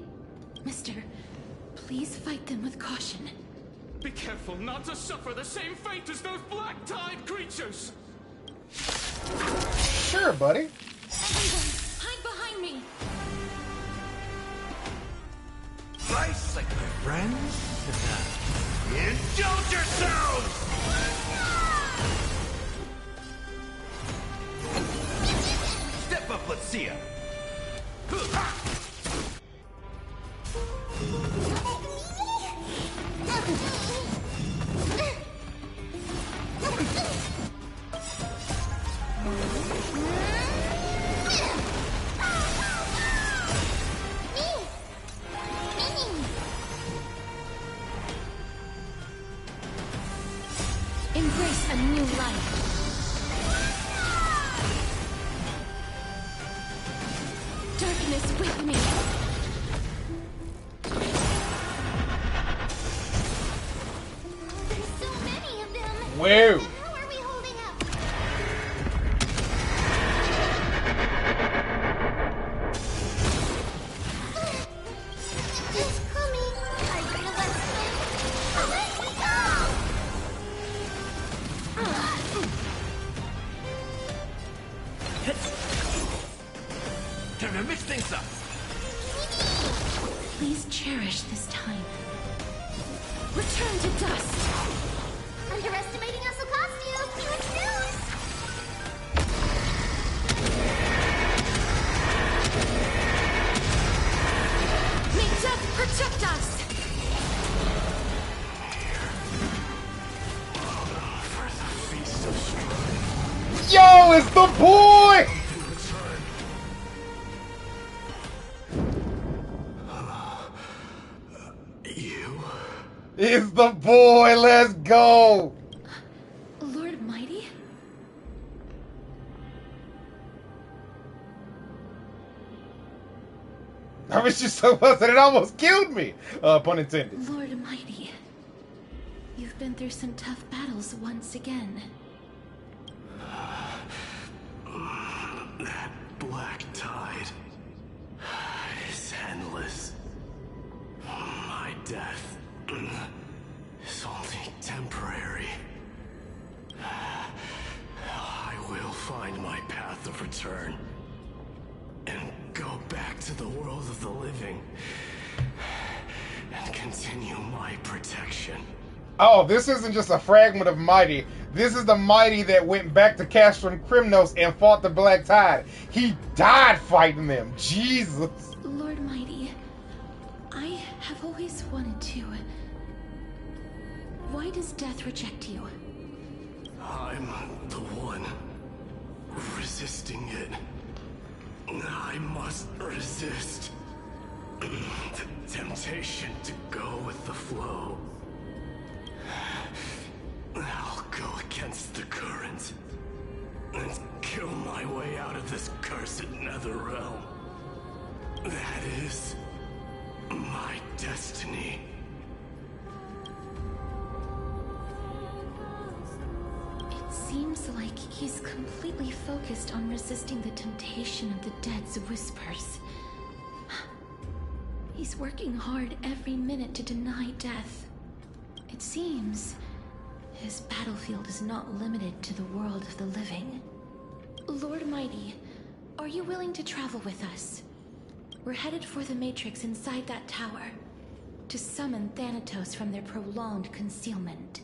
Mister, please fight them with caution. Be careful not to suffer the same fate as those Black Tide creatures! Sure, buddy. Everyone, hide behind me! Bicycler friends, indulge yourselves! Step up, let's see ya. Embrace a new life. Darkness with me. There's so many of them. Whoa. How are we holding up? It's coming. I feel that. Let me go. Time to mix things up. Please cherish this time. Return to dust. Underestimating us will cost you. Good news. May death protect us. Yo, it's the boy! It's the boy, let's go! Lord Mighty? I was just so busted it almost killed me! Pun intended. Lord Mighty. You've been through some tough battles once again. That black tide is death is only temporary. I will find my path of return and go back to the world of the living and continue my protection. Oh, this isn't just a fragment of Mighty. This is the Mighty that went back to Castrum Crimnos and fought the Black Tide. He died fighting them. Jesus. Lord Mighty, I have always wanted to. Why does death reject you? I'm the one resisting it. I must resist the temptation to go with the flow. I'll go against the current and kill my way out of this cursed nether realm. That is my destiny. It seems like he's completely focused on resisting the temptation of the dead's whispers. He's working hard every minute to deny death. It seems his battlefield is not limited to the world of the living. Lord Mighty, are you willing to travel with us? We're headed for the Matrix inside that tower, to summon Thanatos from their prolonged concealment.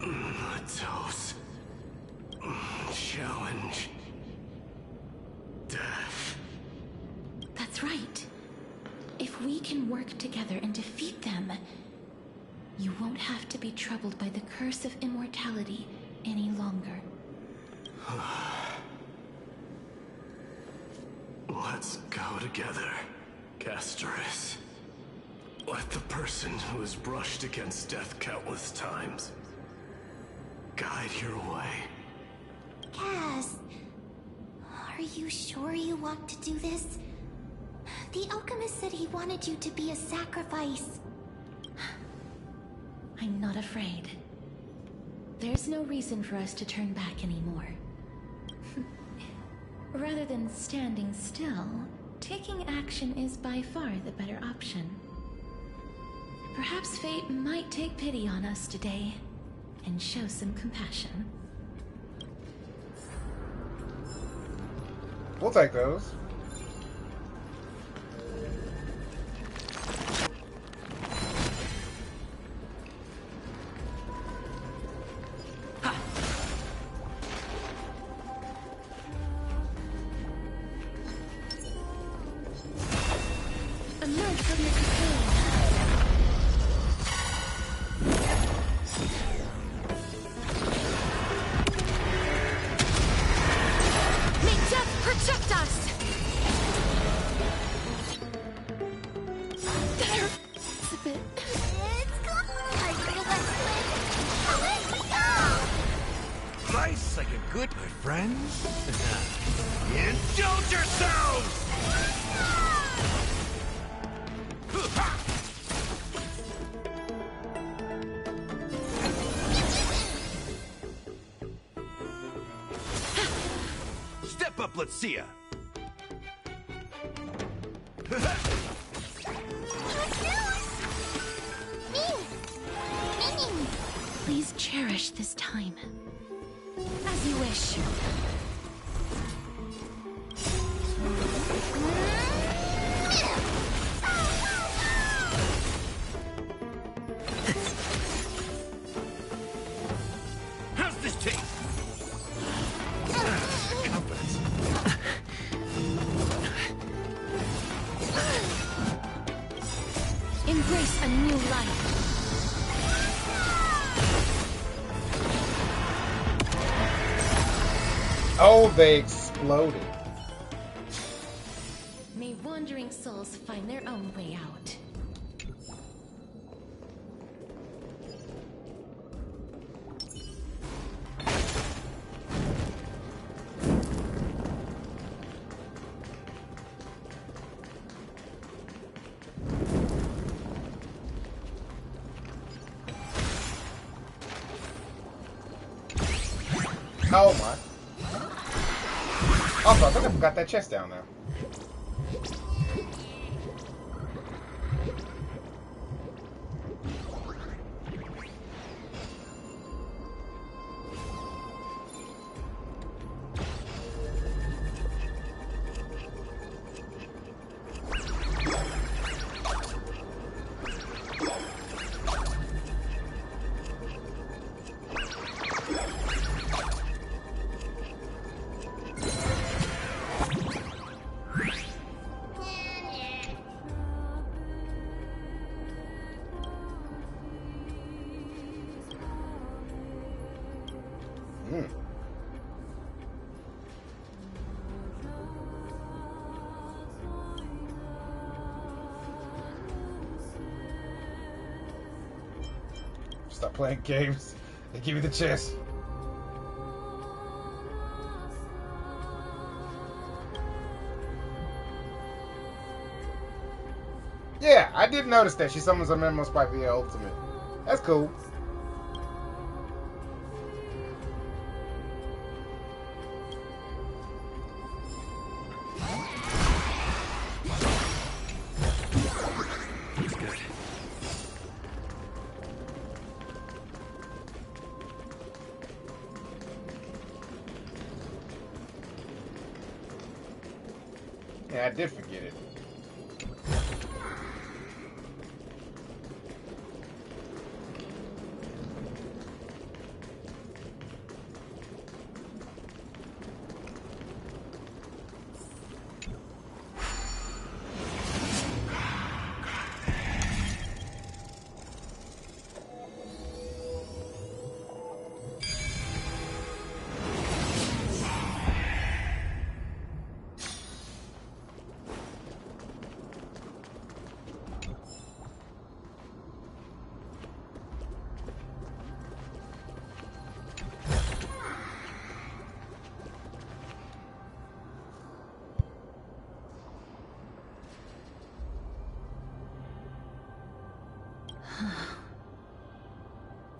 Thanatos. Challenge. Death. That's right. If we can work together and defeat them, you won't have to be troubled by the curse of immortality any longer. Let's go together, Castoris. Let the person who has brushed against death countless times guide your way. Cass, are you sure you want to do this? The alchemist said he wanted you to be a sacrifice. I'm not afraid. There's no reason for us to turn back anymore. Rather than standing still, taking action is by far the better option. Perhaps fate might take pity on us today and show some compassion. We'll take those. Emerge from your cocoon. May death protect us! That hurts a bit. It's gone! I feel like let's go! Life's like a good, my friends. Indulge yourselves! Step up, let's see ya. Please cherish this time. As you wish. How's this taste? Confidence. Embrace a new life. Oh, they exploded. May wandering souls find their own way out. Oh my. Also, I think I forgot that chest down there. Stop playing games and give me the chest. Yeah, I did notice that she summons a Memo Spike via ultimate. That's cool. Yeah, I did forget it.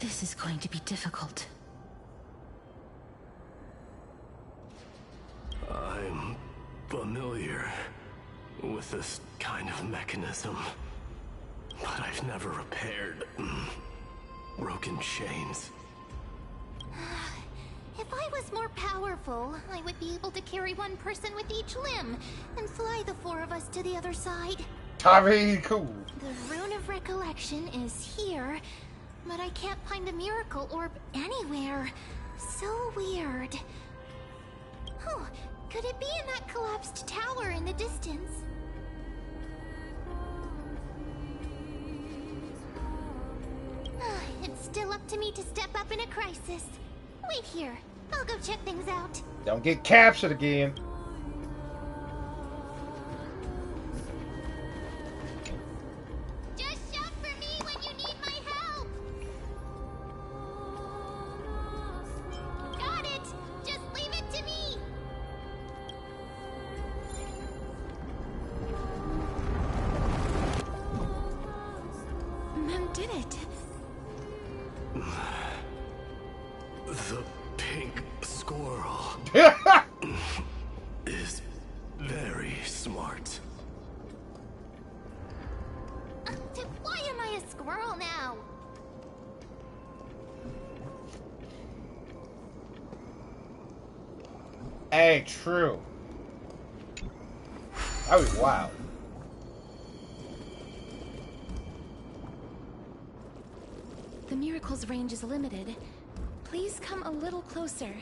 This is going to be difficult. I'm familiar with this kind of mechanism, but I've never repaired broken chains. If I was more powerful, I would be able to carry one person with each limb and fly the four of us to the other side. Tavi, cool. The Rune of Recollection is here, but I can't find a miracle orb anywhere. So weird. Oh, could it be in that collapsed tower in the distance? It's still up to me to step up in a crisis. Wait here. I'll go check things out. Don't get captured again. Just shout for me when you need my help. Got it. Just leave it to me. Mem did it. The pink squirrel is very smart. Why am I a squirrel now? Hey, true. That was wild. The miracle's range is limited. Please come a little closer.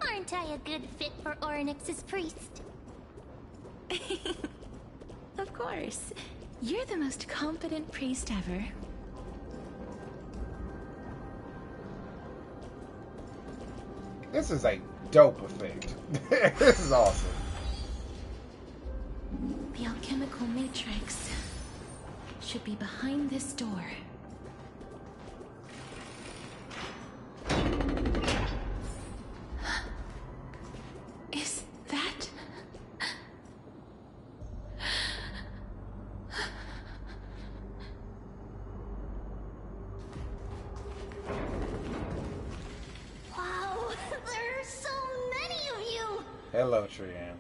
Aren't I a good fit for Orynyx's priest? Of course. You're the most competent priest ever. This is a dope effect. This is awesome. The alchemical matrix should be behind this door. Is that... Wow, there are so Hello, Trian.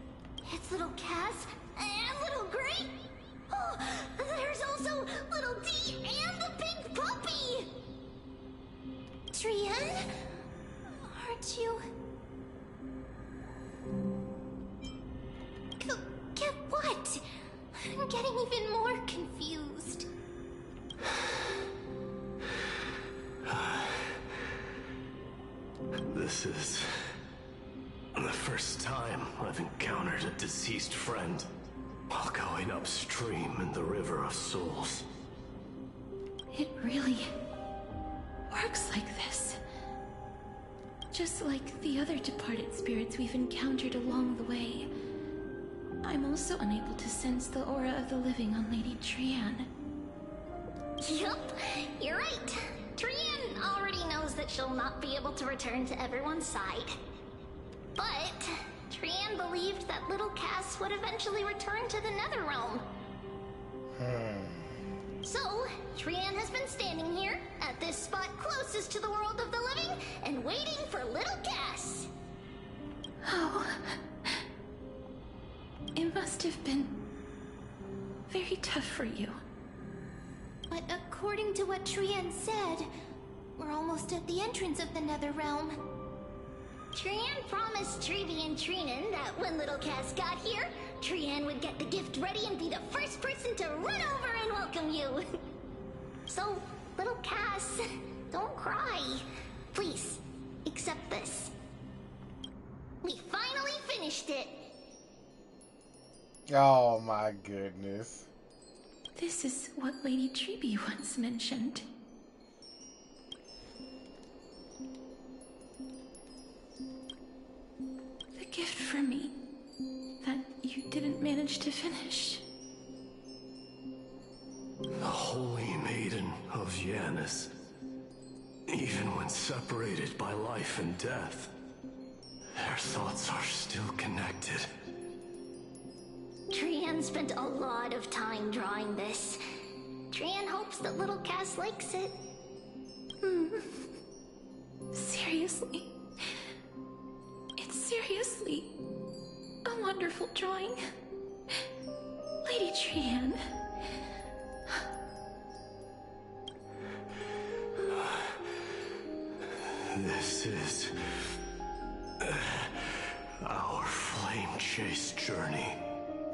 It's little Cass and little Gray. Oh, there's also little D and the big puppy. Trian, aren't you? Get what? I'm getting even more confused. This is the first time I've encountered a deceased friend while going upstream in the River of Souls. It really works like this. Just like the other departed spirits we've encountered along the way. I'm also unable to sense the aura of the living on Lady Trian. Yup, you're right. Trian already knows that she'll not be able to return to everyone's side. But Trian believed that little Cass would eventually return to the Netherrealm. So, Trian has been standing here, at this spot closest to the world of the living, and waiting for little Cass. Oh. It must have been very tough for you. But according to what Trian said, we're almost at the entrance of the Netherrealm. Trian promised Trevi and Trinan that when little Cass got here, Trian would get the gift ready and be the first person to run over and welcome you. So, little Cass, don't cry. Please, accept this. We finally finished it. Oh my goodness. This is what Lady Treeby once mentioned. The gift for me that you didn't manage to finish. The Holy Maiden of Yanis. Even when separated by life and death, their thoughts are still connected. Trian spent a lot of time drawing this. Trian hopes that little Cass likes it. Seriously? It's seriously a wonderful drawing. Lady Trian. This is our flame chase journey.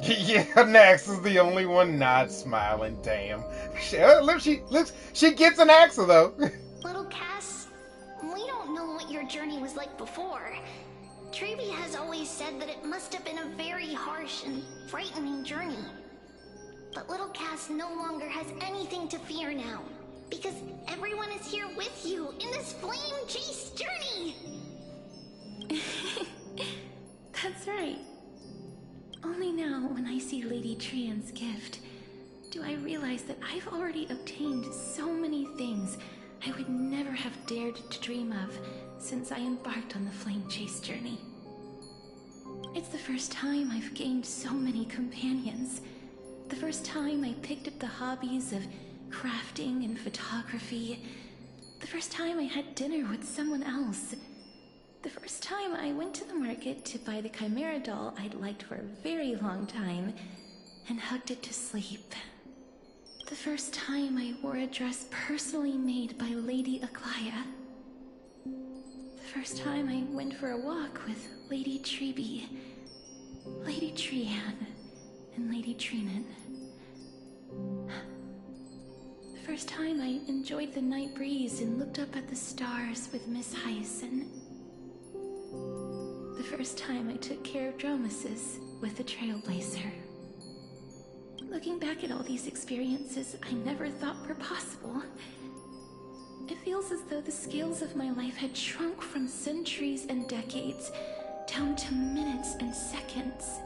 Yeah, Nax is the only one not smiling. Damn. She gets an axe though. Little Cass, we don't know what your journey was like before. Trevi has always said that it must have been a very harsh and frightening journey. But little Cass no longer has anything to fear now, because everyone is here with you in this flame chase journey. That's right. Only now, when I see Lady Trian's gift, do I realize that I've already obtained so many things I would never have dared to dream of since I embarked on the flame chase journey. It's the first time I've gained so many companions. The first time I picked up the hobbies of crafting and photography. The first time I had dinner with someone else. The first time I went to the market to buy the Chimera doll I'd liked for a very long time and hugged it to sleep. The first time I wore a dress personally made by Lady Aglaya. The first time I went for a walk with Lady Treeby, Lady Trian, and Lady Trinan. The first time I enjoyed the night breeze and looked up at the stars with Miss Hyacin. The first time I took care of Dromasis with the Trailblazer. Looking back at all these experiences I never thought were possible, it feels as though the scales of my life had shrunk from centuries and decades down to minutes and seconds.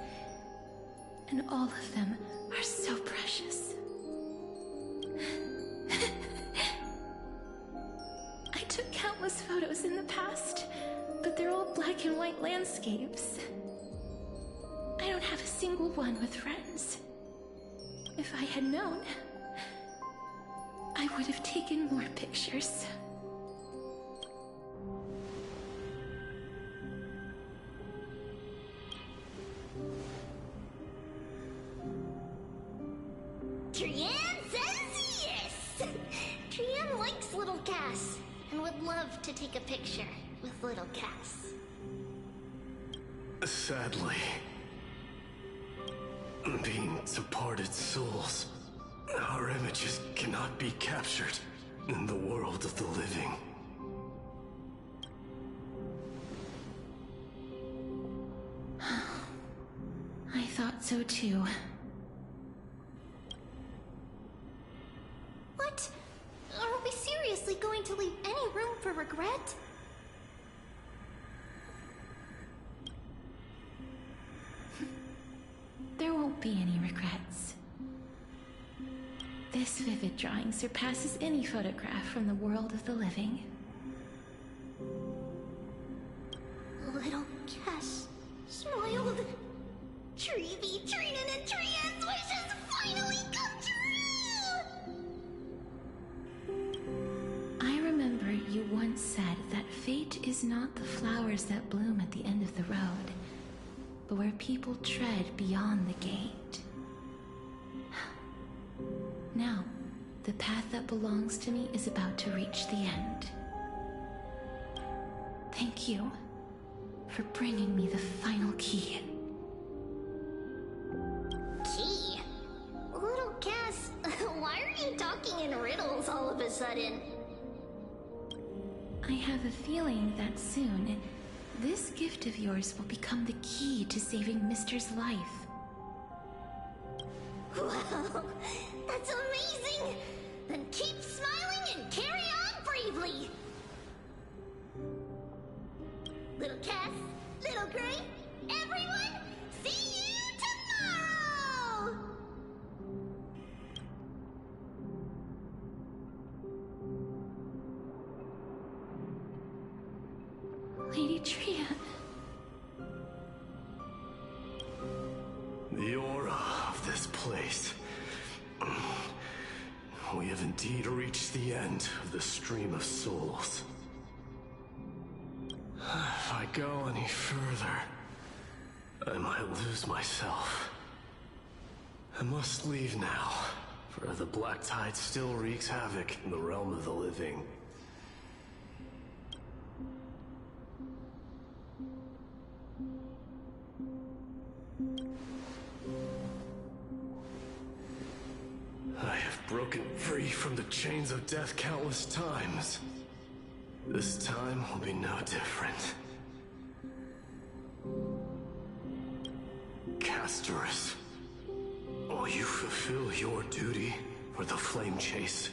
And all of them are so precious. I took countless photos in the past, but they're all black and white landscapes. I don't have a single one with friends. If I had known, I would have taken more pictures. Cass, and would love to take a picture with little Cass. Sadly, being departed souls, our images cannot be captured in the world of the living. I thought so too. What? Are we seriously going to leave any room for regret? There won't be any regrets. This vivid drawing surpasses any photograph from the world of the living. Little Cass smiled. Treevee, Trinan, and Trian's wishes finally come true! I remember you once said that fate is not the flowers that bloom at the end of the road, but where people tread beyond the gate. Now, the path that belongs to me is about to reach the end. Thank you for bringing me the final key. Key? Little Cass, why are you talking in riddles all of a sudden? I have a feeling that soon, this gift of yours will become the key to saving Mister's life. Wow, that's amazing! Then keep smiling and carry on bravely! Little Cass, Little Gray, everyone, see you tomorrow! Lady Tria. The aura of this place. We have indeed reached the end of the stream of souls. If I go any further, I might lose myself. I must leave now, for the black tide still wreaks havoc in the realm of the living. I have broken free from the chains of death countless times. This time will be no different. Castorus, will you fulfill your duty for the flame chase?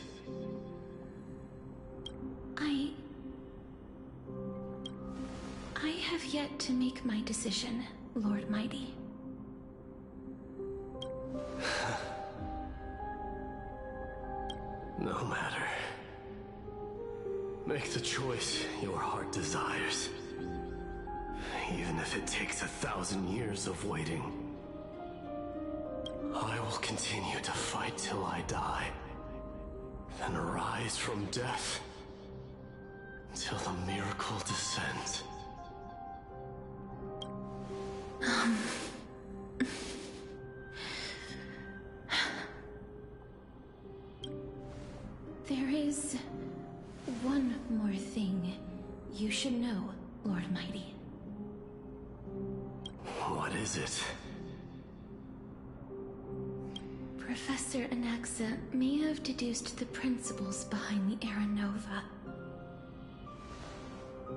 I have yet to make my decision, Lord Mighty. No matter. Make the choice your heart desires. Even if it takes 1,000 years of waiting. I will continue to fight till I die. Then arise from death. Till the miracle descends. There is one more thing you should know, Lord Mighty. What is it? Professor Anaxa may have deduced the principles behind the Era Nova.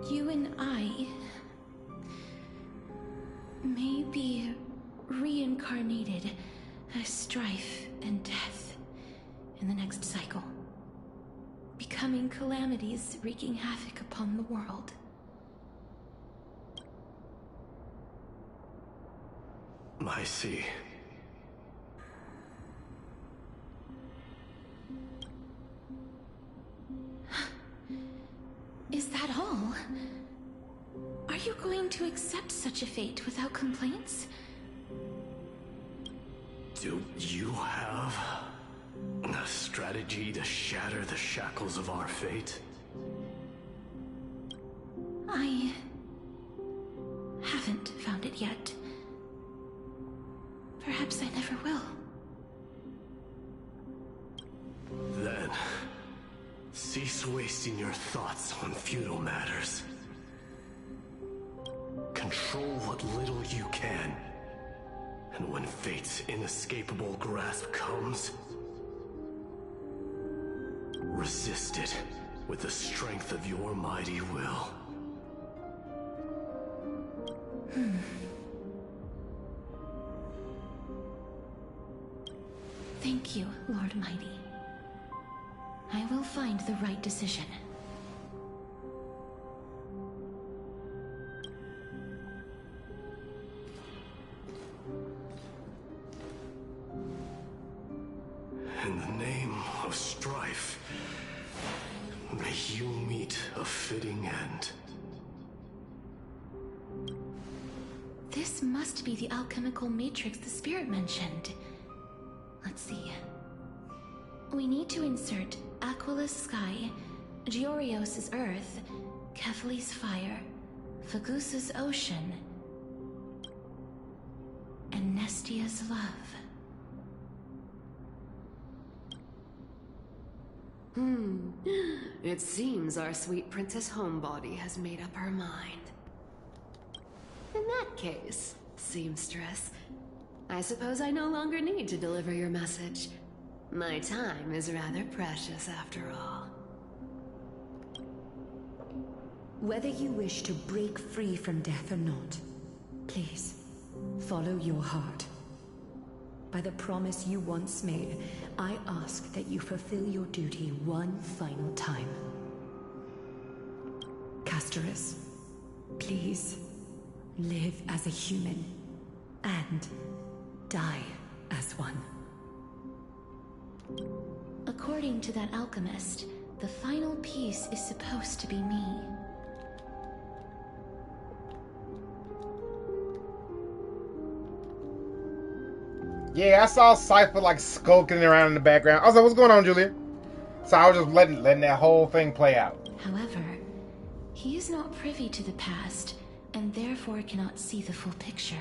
You and I may be reincarnated as strife and death in the next cycle, becoming calamities wreaking havoc upon the world. I see. Is that all? Are you going to accept such a fate without complaints? Do you have a strategy to shatter the shackles of our fate? I haven't found it yet. Perhaps I never will. Then, Cease wasting your thoughts on futile matters. Control what little you can. And when fate's inescapable grasp comes, resist it with the strength of your mighty will. Thank you, Lord Mighty. I will find the right decision. In the name of strife, may you meet a fitting end. This must be the alchemical matrix the spirit mentioned. Let's see. We need to insert Aquila's sky, Georios' earth, Kefali's fire, Fagusa's ocean, and Nestia's love. It seems our sweet Princess Homebody has made up her mind. In that case, seamstress, I suppose I no longer need to deliver your message. My time is rather precious after all. Whether you wish to break free from death or not, please, follow your heart. By the promise you once made, I ask that you fulfill your duty one final time. Castorus, please, live as a human, and die as one. According to that alchemist, the final piece is supposed to be me. Yeah, I saw Cypher like skulking around in the background. I was like, what's going on, Julia? So I was just letting that whole thing play out. However, he is not privy to the past, and therefore cannot see the full picture.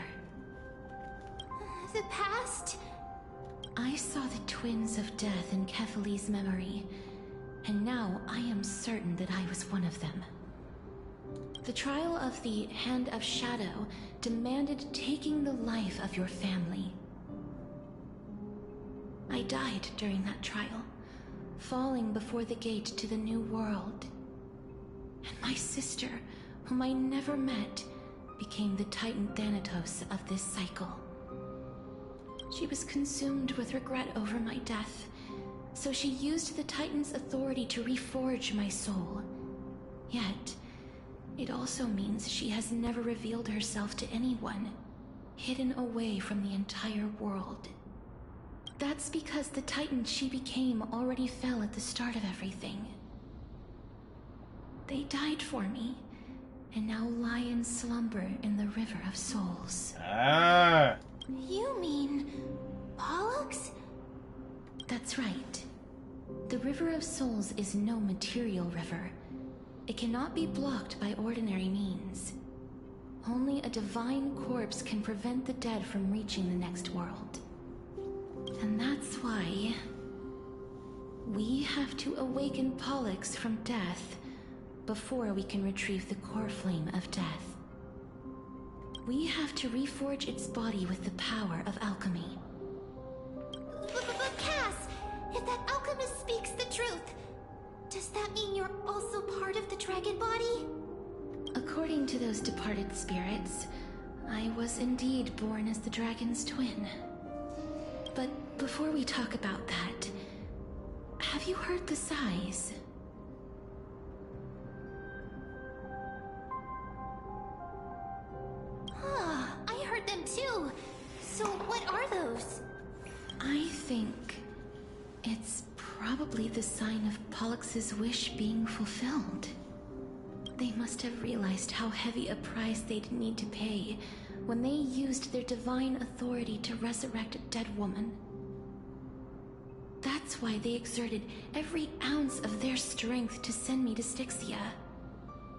The past? I saw the twins of death in Kefali's memory, and now I am certain that I was one of them. The trial of the Hand of Shadow demanded taking the life of your family. I died during that trial, falling before the gate to the new world. And my sister, whom I never met, became the Titan Thanatos of this cycle. She was consumed with regret over my death, so she used the Titan's authority to reforge my soul. Yet, it also means she has never revealed herself to anyone, hidden away from the entire world. That's because the Titan she became already fell at the start of everything. They died for me, and now lie in slumber in the River of Souls. Ah. You mean Pollux? That's right. The River of Souls is no material river. It cannot be blocked by ordinary means. Only a divine corpse can prevent the dead from reaching the next world. And that's why we have to awaken Pollux from death before we can retrieve the core flame of death. We have to reforge its body with the power of alchemy. But Cass, if that alchemist speaks the truth, does that mean you're also part of the dragon body? According to those departed spirits, I was indeed born as the dragon's twin. But before we talk about that, have you heard the sighs? I heard them too. So what are those? I think it's probably the sign of Pollux's wish being fulfilled. They must have realized how heavy a price they'd need to pay when they used their divine authority to resurrect a dead woman. That's why they exerted every ounce of their strength to send me to Styxia,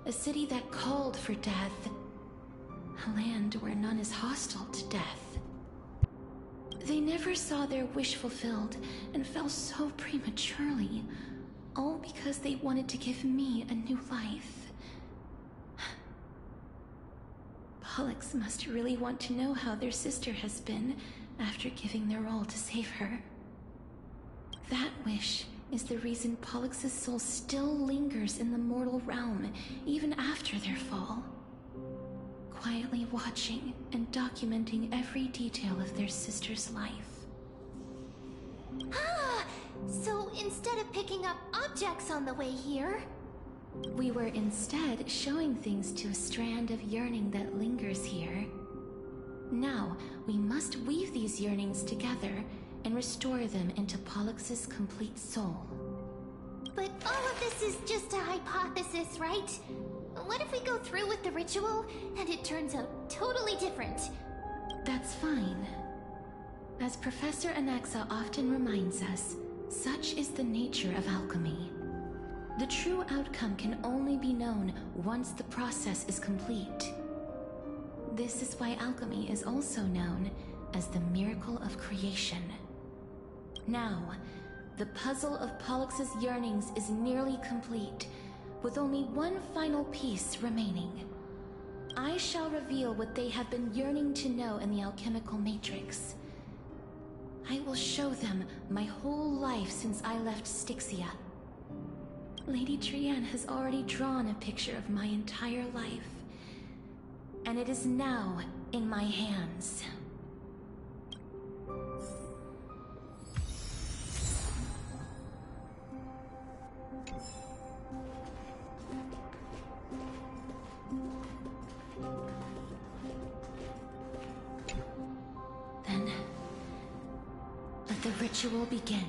a city that called for death, a land where none is hostile to death. They never saw their wish fulfilled and fell so prematurely, All because they wanted to give me a new life. Pollux must really want to know how their sister has been after giving their all to save her. That wish is the reason Pollux's soul still lingers in the mortal realm, even after their fall. Quietly watching and documenting every detail of their sister's life. Ah! So instead of picking up objects on the way here... We were instead showing things to a strand of yearning that lingers here. Now, we must weave these yearnings together and restore them into Pollux's complete soul. But all of this is just a hypothesis, right? What if we go through with the ritual and it turns out totally different? That's fine. As Professor Anaxa often reminds us, such is the nature of alchemy. The true outcome can only be known once the process is complete. This is why alchemy is also known as the miracle of creation. Now, the puzzle of Pollux's yearnings is nearly complete, with only one final piece remaining. I shall reveal what they have been yearning to know in the alchemical matrix. I will show them my whole life since I left Styxia. Lady Trianne has already drawn a picture of my entire life, and it is now in my hands. Then, let the ritual begin.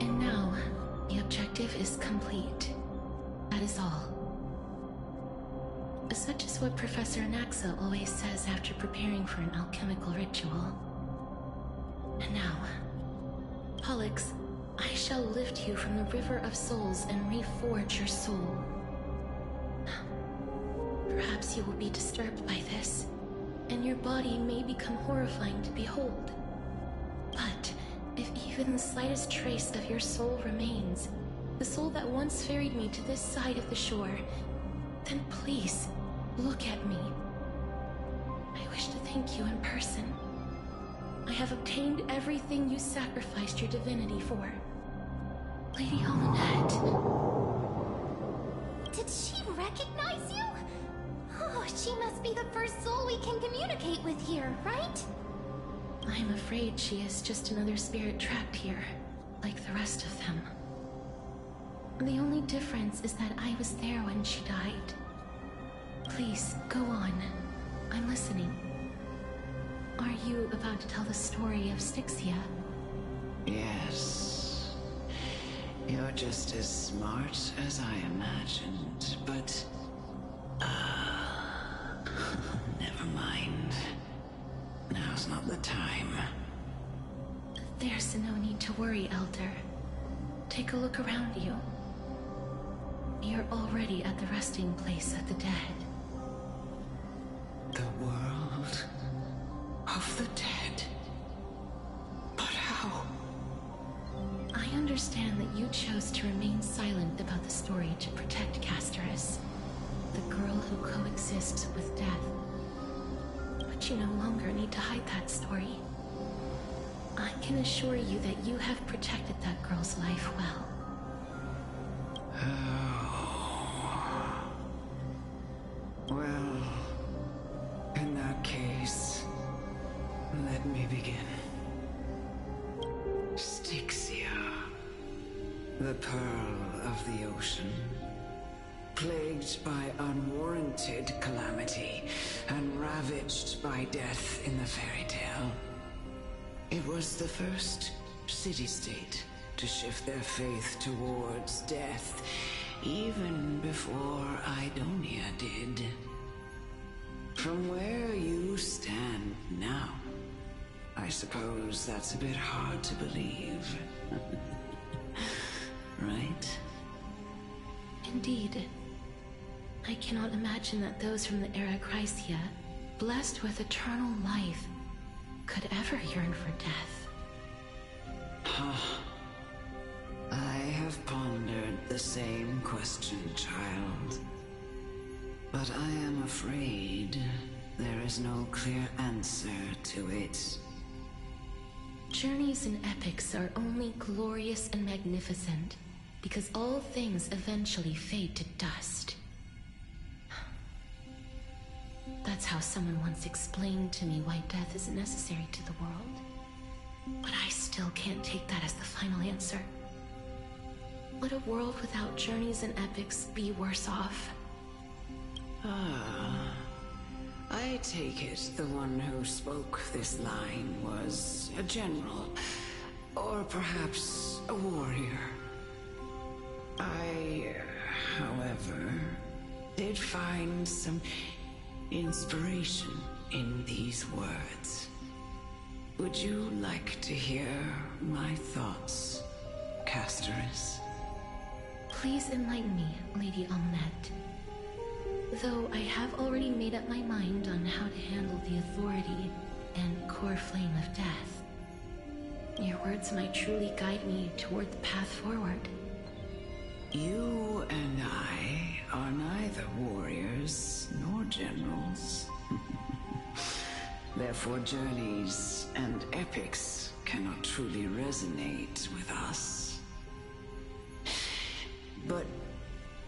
And now, the objective is complete. That is all. Such is what Professor Anaxa always says after preparing for an alchemical ritual. And now, Pollux, I shall lift you from the river of souls and reforge your soul. Perhaps you will be disturbed by this, and your body may become horrifying to behold. But if even the slightest trace of your soul remains, the soul that once ferried me to this side of the shore, then please, look at me. I wish to thank you in person. I have obtained everything you sacrificed your divinity for. Lady Holonette. Did she recognize you? Oh, she must be the first soul we can communicate with here, right? I'm afraid she is just another spirit trapped here, like the rest of them. The only difference is that I was there when she died. Please, go on. I'm listening. Are you about to tell the story of Styxia? Yes. You're just as smart as I imagined, but... never mind. Now's not the time. There's no need to worry, Elder. Take a look around you. You're already at the resting place of the dead. The world of the dead? But how? I understand that you chose to remain silent about the story to protect Casterus, the girl who coexists with death. But you no longer need to hide that story. I can assure you that you have protected that girl's life well. Well, in that case, let me begin. Styxia, the pearl of the ocean, plagued by unwarranted calamity and ravaged by death in the fairy tale. It was the first city-state to shift their faith towards death, even before Idonia did. From where you stand now, I suppose that's a bit hard to believe. Right? Indeed. I cannot imagine that those from the Era Chrysia, blessed with eternal life, could ever yearn for death? I have pondered the same question, child. But I am afraid there is no clear answer to it. Journeys and epics are only glorious and magnificent because all things eventually fade to dust. That's how someone once explained to me why death is necessary to the world. But I still can't take that as the final answer. Would a world without journeys and epics be worse off? I take it the one who spoke this line was a general, or perhaps a warrior. I, however, did find some inspiration in these words. Would you like to hear my thoughts, Castoris? Please enlighten me, Lady Almonette. Though I have already made up my mind on how to handle the authority and core flame of death. Your words might truly guide me toward the path forward. You and I are neither warriors nor generals. Therefore, journeys and epics cannot truly resonate with us. But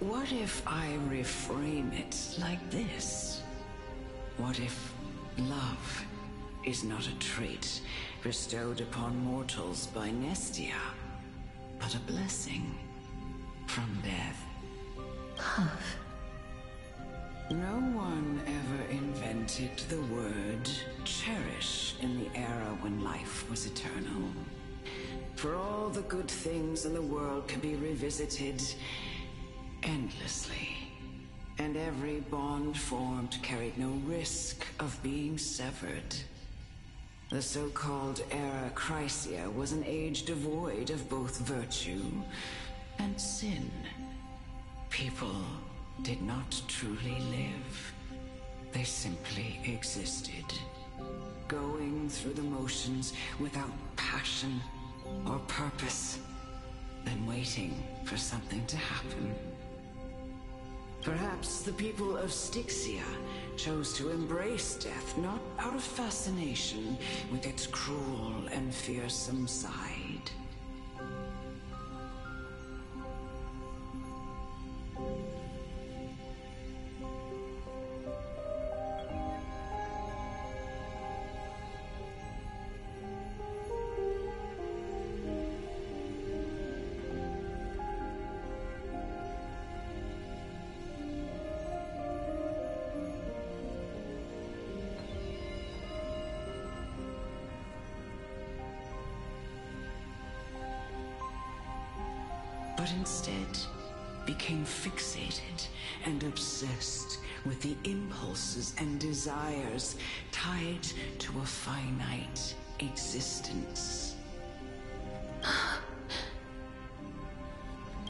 what if I reframe it like this? What if love is not a trait bestowed upon mortals by Nestia, but a blessing from death? Love. No one ever invented the word cherish in the era when life was eternal. For all the good things in the world can be revisited endlessly, and every bond formed carried no risk of being severed. The so-called Era Chrysia was an age devoid of both virtue and sin. People did not truly live. They simply existed, going through the motions without passion or purpose, then waiting for something to happen. Perhaps the people of Styxia chose to embrace death not out of fascination with its cruel and fearsome side. But instead became fixated and obsessed with the impulses and desires tied to a finite existence.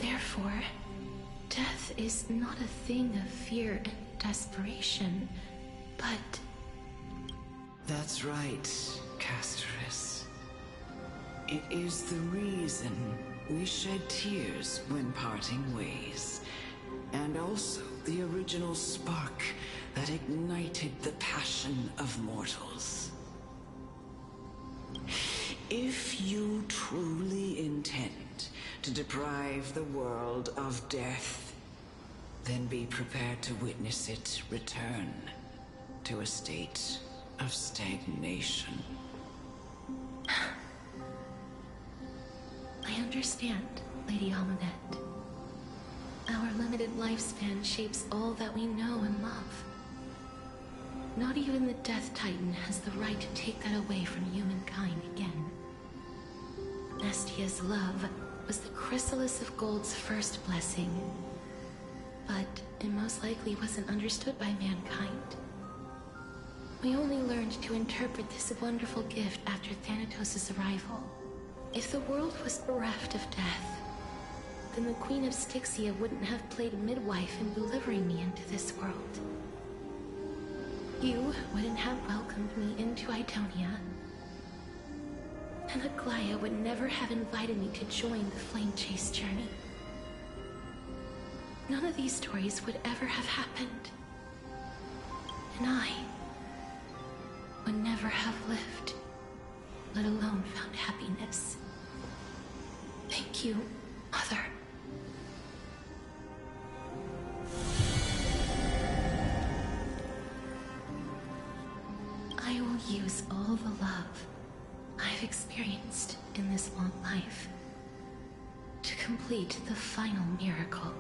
Therefore, death is not a thing of fear and desperation, but... That's right, Castoris. It is the reason we shed tears when parting ways, and also the original spark that ignited the passion of mortals. If you truly intend to deprive the world of death, then be prepared to witness it return to a state of stagnation. I understand, Lady Almonette. Our limited lifespan shapes all that we know and love. Not even the Death Titan has the right to take that away from humankind again. Nestia's love was the chrysalis of Gold's first blessing, but it most likely wasn't understood by mankind. We only learned to interpret this wonderful gift after Thanatos' arrival. If the world was bereft of death, then the Queen of Styxia wouldn't have played midwife in delivering me into this world. You wouldn't have welcomed me into Idonia. And Aglaya would never have invited me to join the Flame Chase journey. None of these stories would ever have happened. And I would never have lived, let alone found happiness. Thank you, Mother. I will use all the love I've experienced in this long life to complete the final miracle.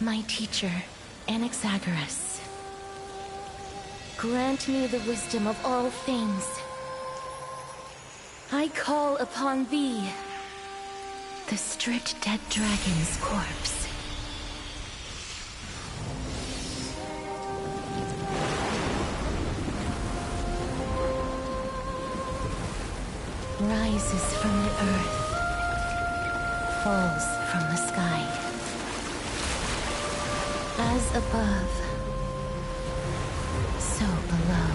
My teacher, Anaxagoras, grant me the wisdom of all things. I call upon thee, the stripped dead dragon's corpse. Rises from the earth, falls from the sky. As above, so below.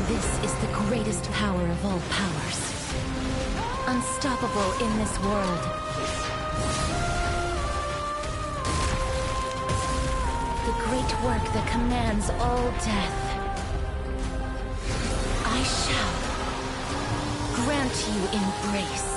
This is the greatest power of all powers. Unstoppable in this world. The great work that commands all death. I shall grant you embrace.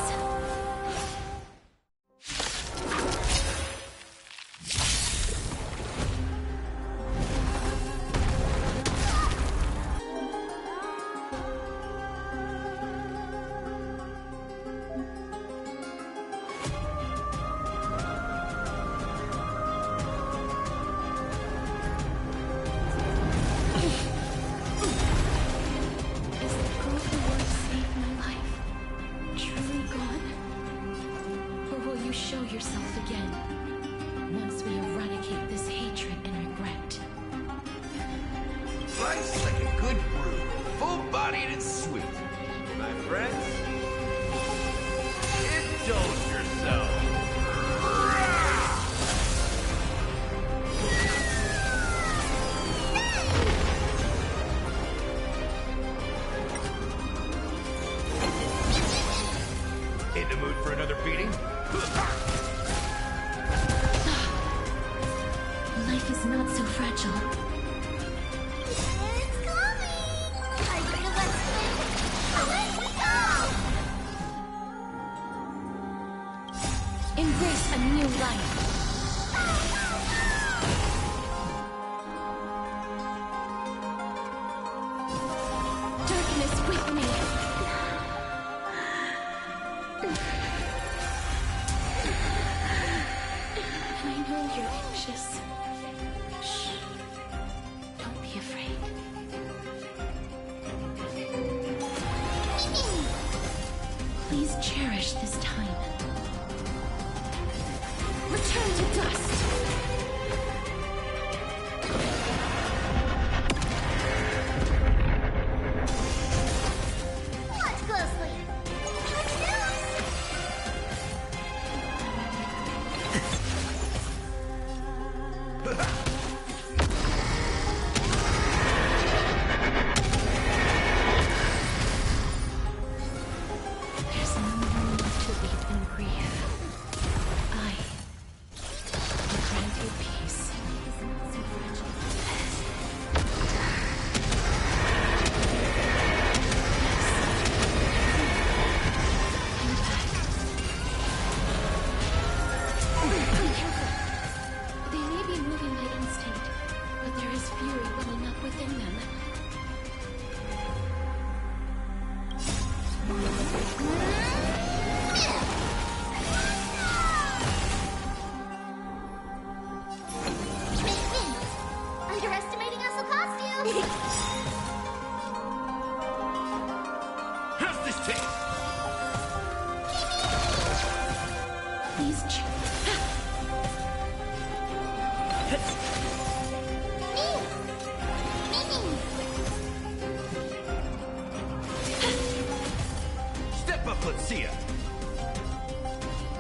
Let's see ya.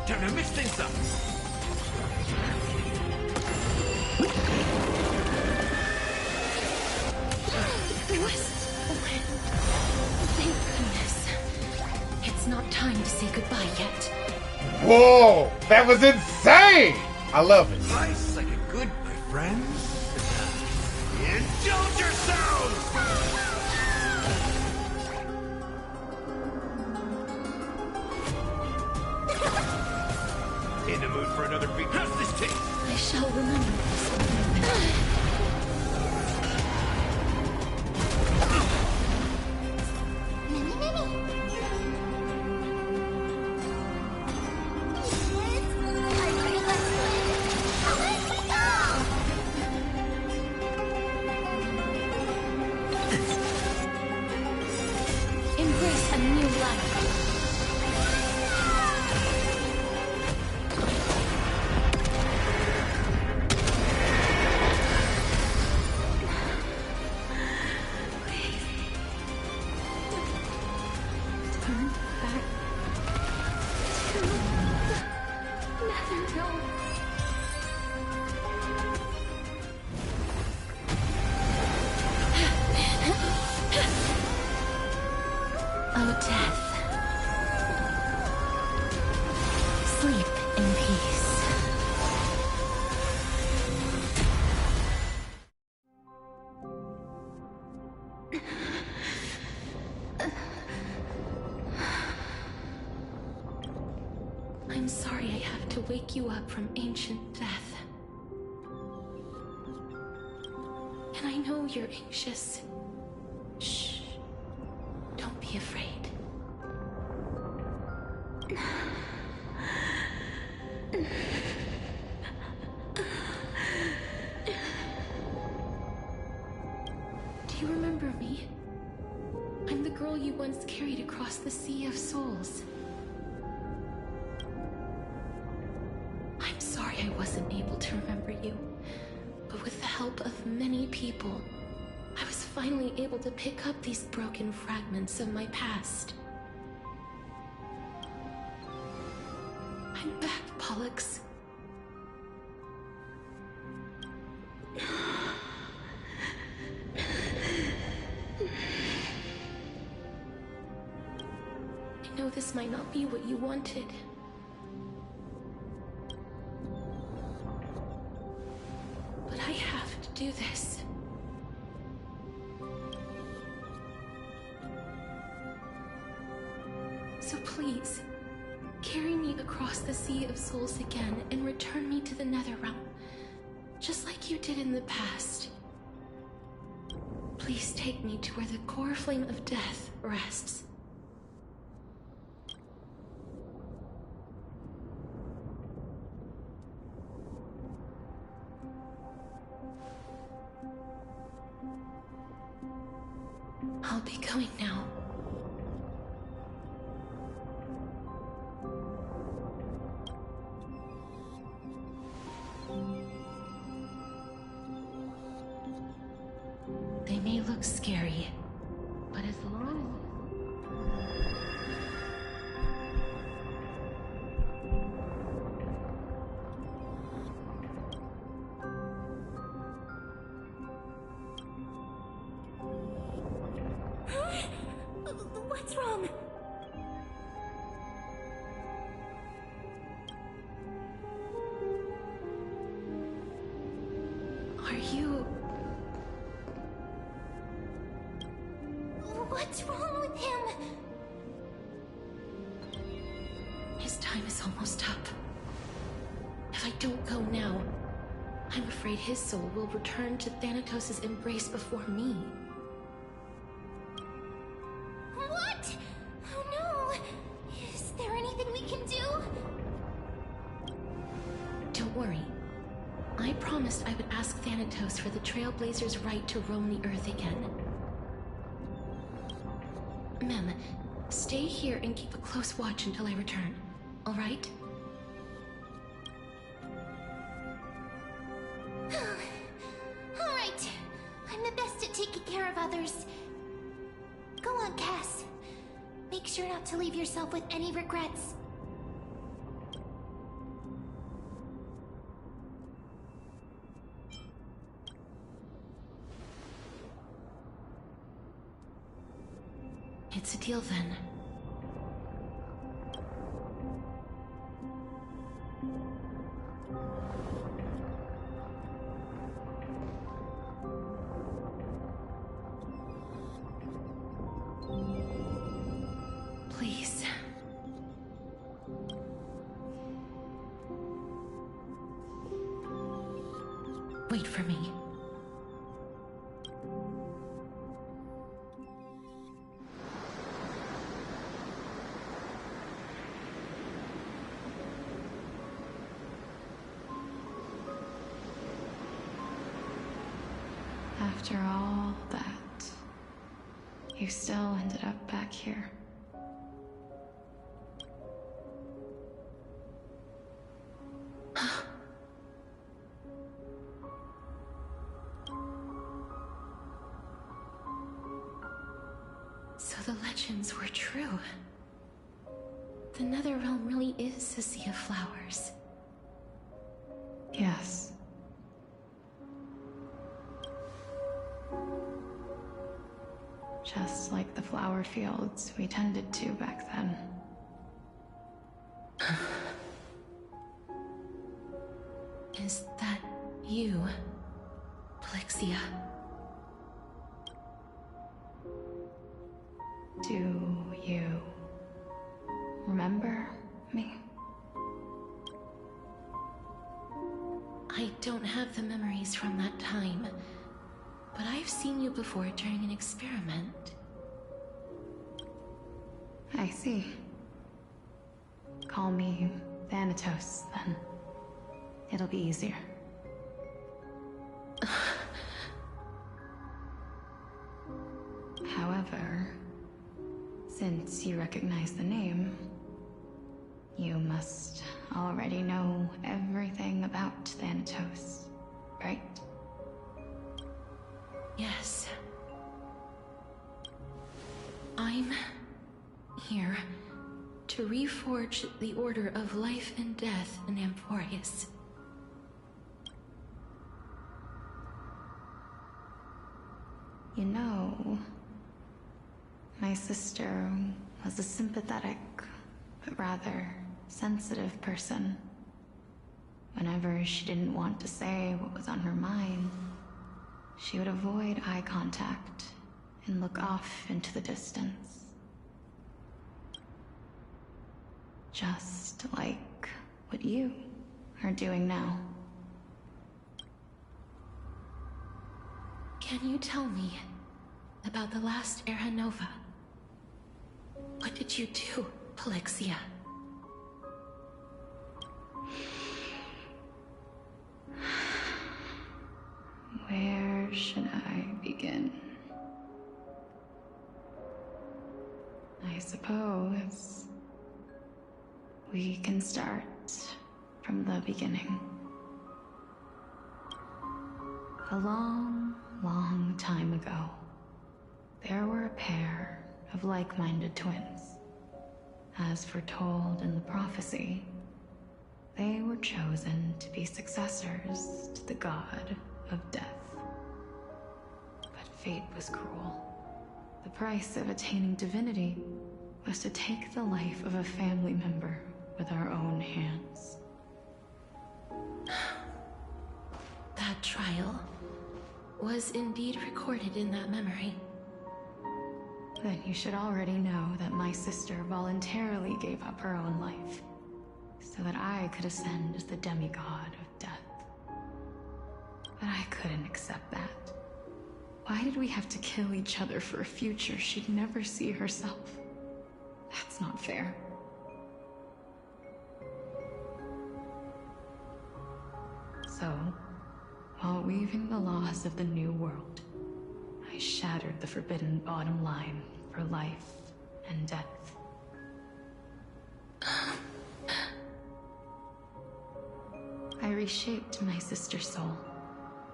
Time to mix things up. Thank goodness. It's not time to say goodbye yet. Whoa! That was insane! I love it. Life's like a good, my friends. Indulge yourselves! In the mood for another beat? How's this taste? I shall remember this. Embrace a new life. Turn back to Nether Realm. Oh, death. Sleep in peace. I'm sorry I have to wake you up from ancient death. And I know you're anxious. Shh. Don't be afraid. Do you remember me? I'm the girl you once carried across the Sea of Souls. I'm sorry I wasn't able to remember you, but with the help of many people, I was finally able to pick up these broken fragments of my past. I'm back, Pollux. I know this might not be what you wanted. But I have to do this. So please, carry me across the Sea of Souls again and return me to the Netherrealm, just like you did in the past. Please take me to where the core flame of death rests. I'll be going now. They may look scary, but as long What's wrong? Are you... What's wrong with him? His time is almost up. If I don't go now, I'm afraid his soul will return to Thanatos' embrace before me. What? Oh no! Is there anything we can do? Don't worry. I promised I would ask Thanatos for the Trailblazers' right to roam the Earth again. Mem, stay here and keep a close watch until I return, all right? All right. I'm the best at taking care of others. Go on, Cass. Make sure not to leave yourself with any regrets. It's a deal then. Please. Wait for me. After all that, you still ended up back here. So the legends were true. The Netherrealm really is a sea of flowers. Yes. Just like the flower fields we tended to back then. Is that you, Plixia? Do you remember me? I don't have the memories from that time, but I've seen you before during an experiment. I see. Call me Thanatos, then. It'll be easier. However, since you recognize the name, you must already know everything about Thanatos, right? Yes. I'm here to reforge the order of life and death in Amphorius. You know, my sister was a sympathetic, but rather sensitive person. Whenever she didn't want to say what was on her mind, she would avoid eye contact and look off into the distance. Just like what you are doing now. Can you tell me about the last Era Nova? What did you do, Plixia? Where should I begin? I suppose we can start from the beginning. A long, long time ago, there were a pair of like-minded twins. As foretold in the prophecy, they were chosen to be successors to the god of death. But fate was cruel. The price of attaining divinity was to take the life of a family member with our own hands. That trial was indeed recorded in that memory. Then you should already know that my sister voluntarily gave up her own life so that I could ascend as the demigod of death. But I couldn't accept that. Why did we have to kill each other for a future she'd never see herself? That's not fair. So, while weaving the laws of the new world, I shattered the forbidden bottom line for life and death. I reshaped my sister's soul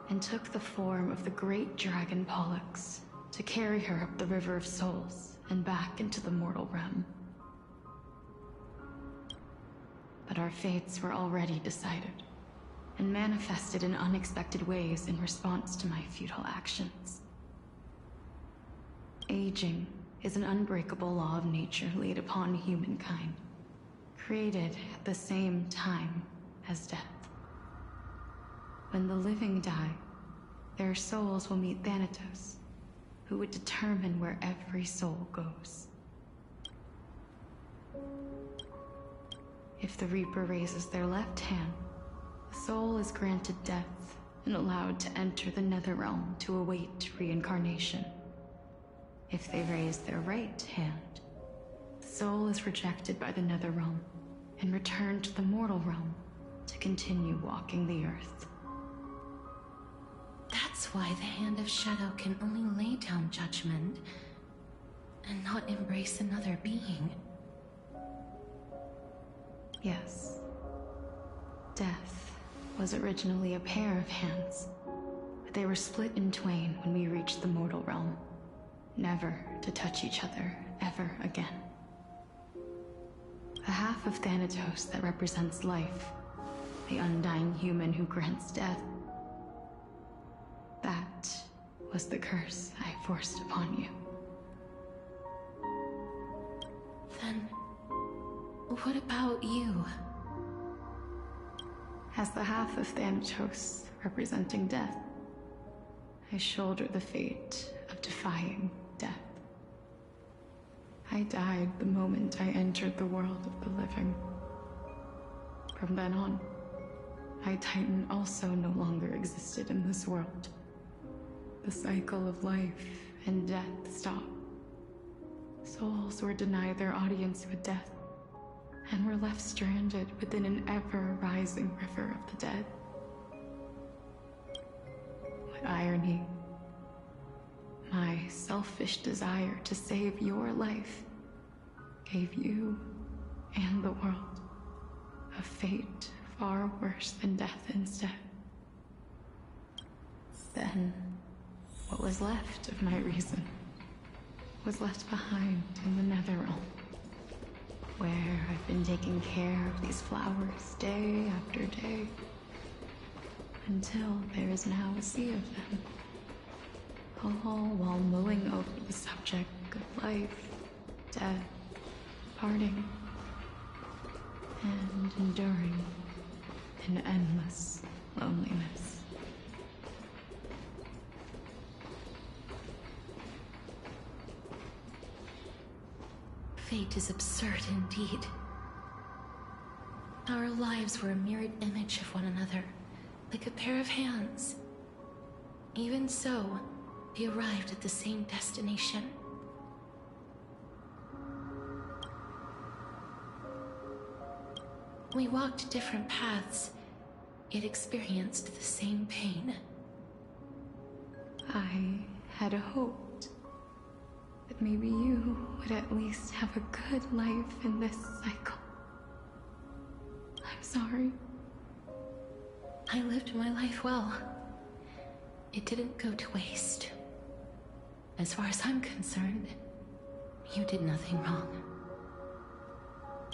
and took the form of the great dragon Pollux to carry her up the River of Souls and back into the mortal realm. But our fates were already decided and manifested in unexpected ways in response to my futile actions. Aging is an unbreakable law of nature laid upon humankind, created at the same time as death. When the living die, their souls will meet Thanatos, who would determine where every soul goes. If the Reaper raises their left hand, the soul is granted death and allowed to enter the Netherrealm to await reincarnation. If they raise their right hand, the soul is rejected by the Netherrealm and returned to the mortal realm to continue walking the earth. That's why the Hand of Shadow can only lay down judgment and not embrace another being. Yes. Death was originally a pair of hands, but they were split in twain when we reached the mortal realm, never to touch each other ever again. The half of Thanatos that represents life, the undying human who grants death, that was the curse I forced upon you. Then, what about you? As the half of Thanatos representing death, I shoulder the fate of defying death. I died the moment I entered the world of the living. From then on, my Titan also no longer existed in this world. The cycle of life and death stopped. Souls were denied their audience with death, and were left stranded within an ever-rising river of the dead. What irony. My selfish desire to save your life gave you and the world a fate far worse than death instead. Then, what was left of my reason was left behind in the Netherrealm, where I've been taking care of these flowers day after day, until there is now a sea of them, all while mulling over the subject of life, death, parting, and enduring an endless loneliness. Fate is absurd indeed. Our lives were a mirrored image of one another, like a pair of hands. Even so, we arrived at the same destination. We walked different paths, yet experienced the same pain. I had hoped that maybe you would at least have a good life in this cycle. I'm sorry. I lived my life well. It didn't go to waste. As far as I'm concerned, you did nothing wrong.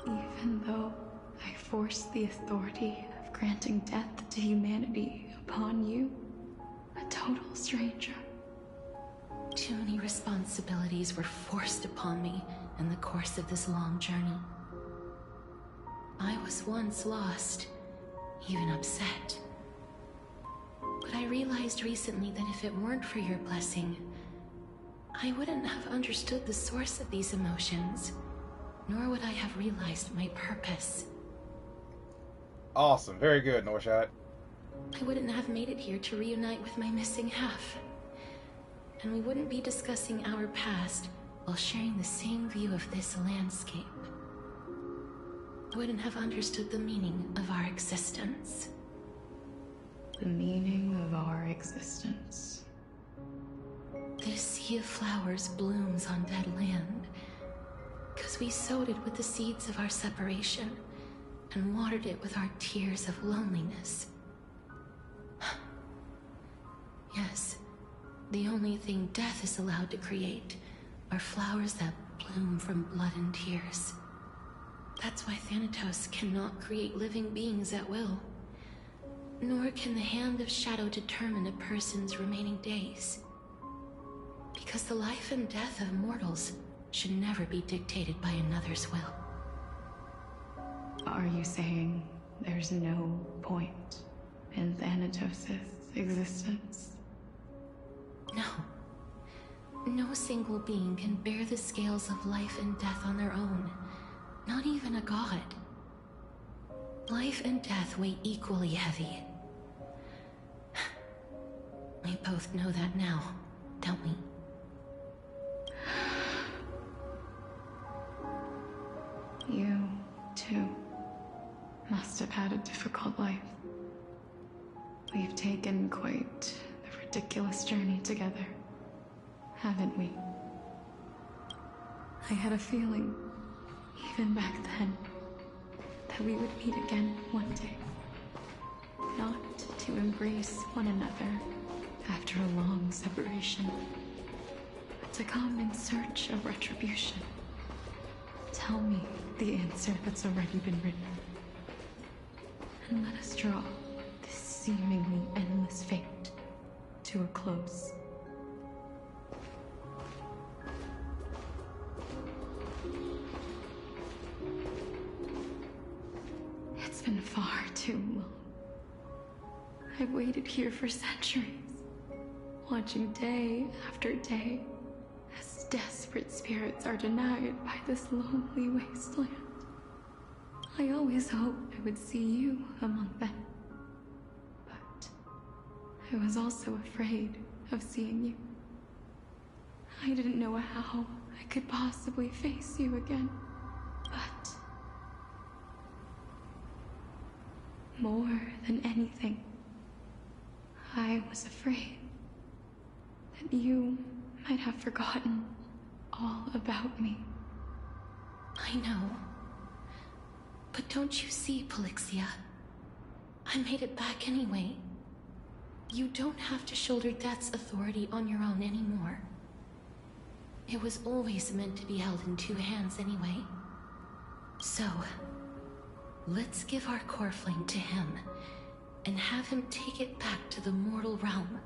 Even though I forced the authority of granting death to humanity upon you, a total stranger. Too many responsibilities were forced upon me in the course of this long journey. I was once lost, even upset. But I realized recently that if it weren't for your blessing, I wouldn't have understood the source of these emotions, nor would I have realized my purpose. Awesome. Very good, Norshot. I wouldn't have made it here to reunite with my missing half. And we wouldn't be discussing our past while sharing the same view of this landscape. I wouldn't have understood the meaning of our existence. The meaning of our existence. This sea of flowers blooms on dead land, because we sowed it with the seeds of our separation and watered it with our tears of loneliness. Yes, the only thing death is allowed to create are flowers that bloom from blood and tears. That's why Thanatos cannot create living beings at will. Nor can the Hand of Shadow determine a person's remaining days. Because the life and death of mortals should never be dictated by another's will. Are you saying there's no point in Thanatos' existence? No. No single being can bear the scales of life and death on their own. Not even a god. Life and death weigh equally heavy. We both know that now, don't we? You, too, must have had a difficult life. We've taken quite the ridiculous journey together, haven't we? I had a feeling, even back then, that we would meet again one day. Not to embrace one another after a long separation, but to come in search of retribution. Tell me the answer that's already been written, and let us draw this seemingly endless fate to a close. It's been far too long. I've waited here for centuries, watching day after day as desperate spirits are denied by this lonely wasteland. I always hoped I would see you among them, but I was also afraid of seeing you. I didn't know how I could possibly face you again, but more than anything, I was afraid that you might have forgotten all about me. I know. But don't you see, Polixia? I made it back anyway. You don't have to shoulder death's authority on your own anymore. It was always meant to be held in two hands anyway. So, let's give our core flame to him, and have him take it back to the mortal realm.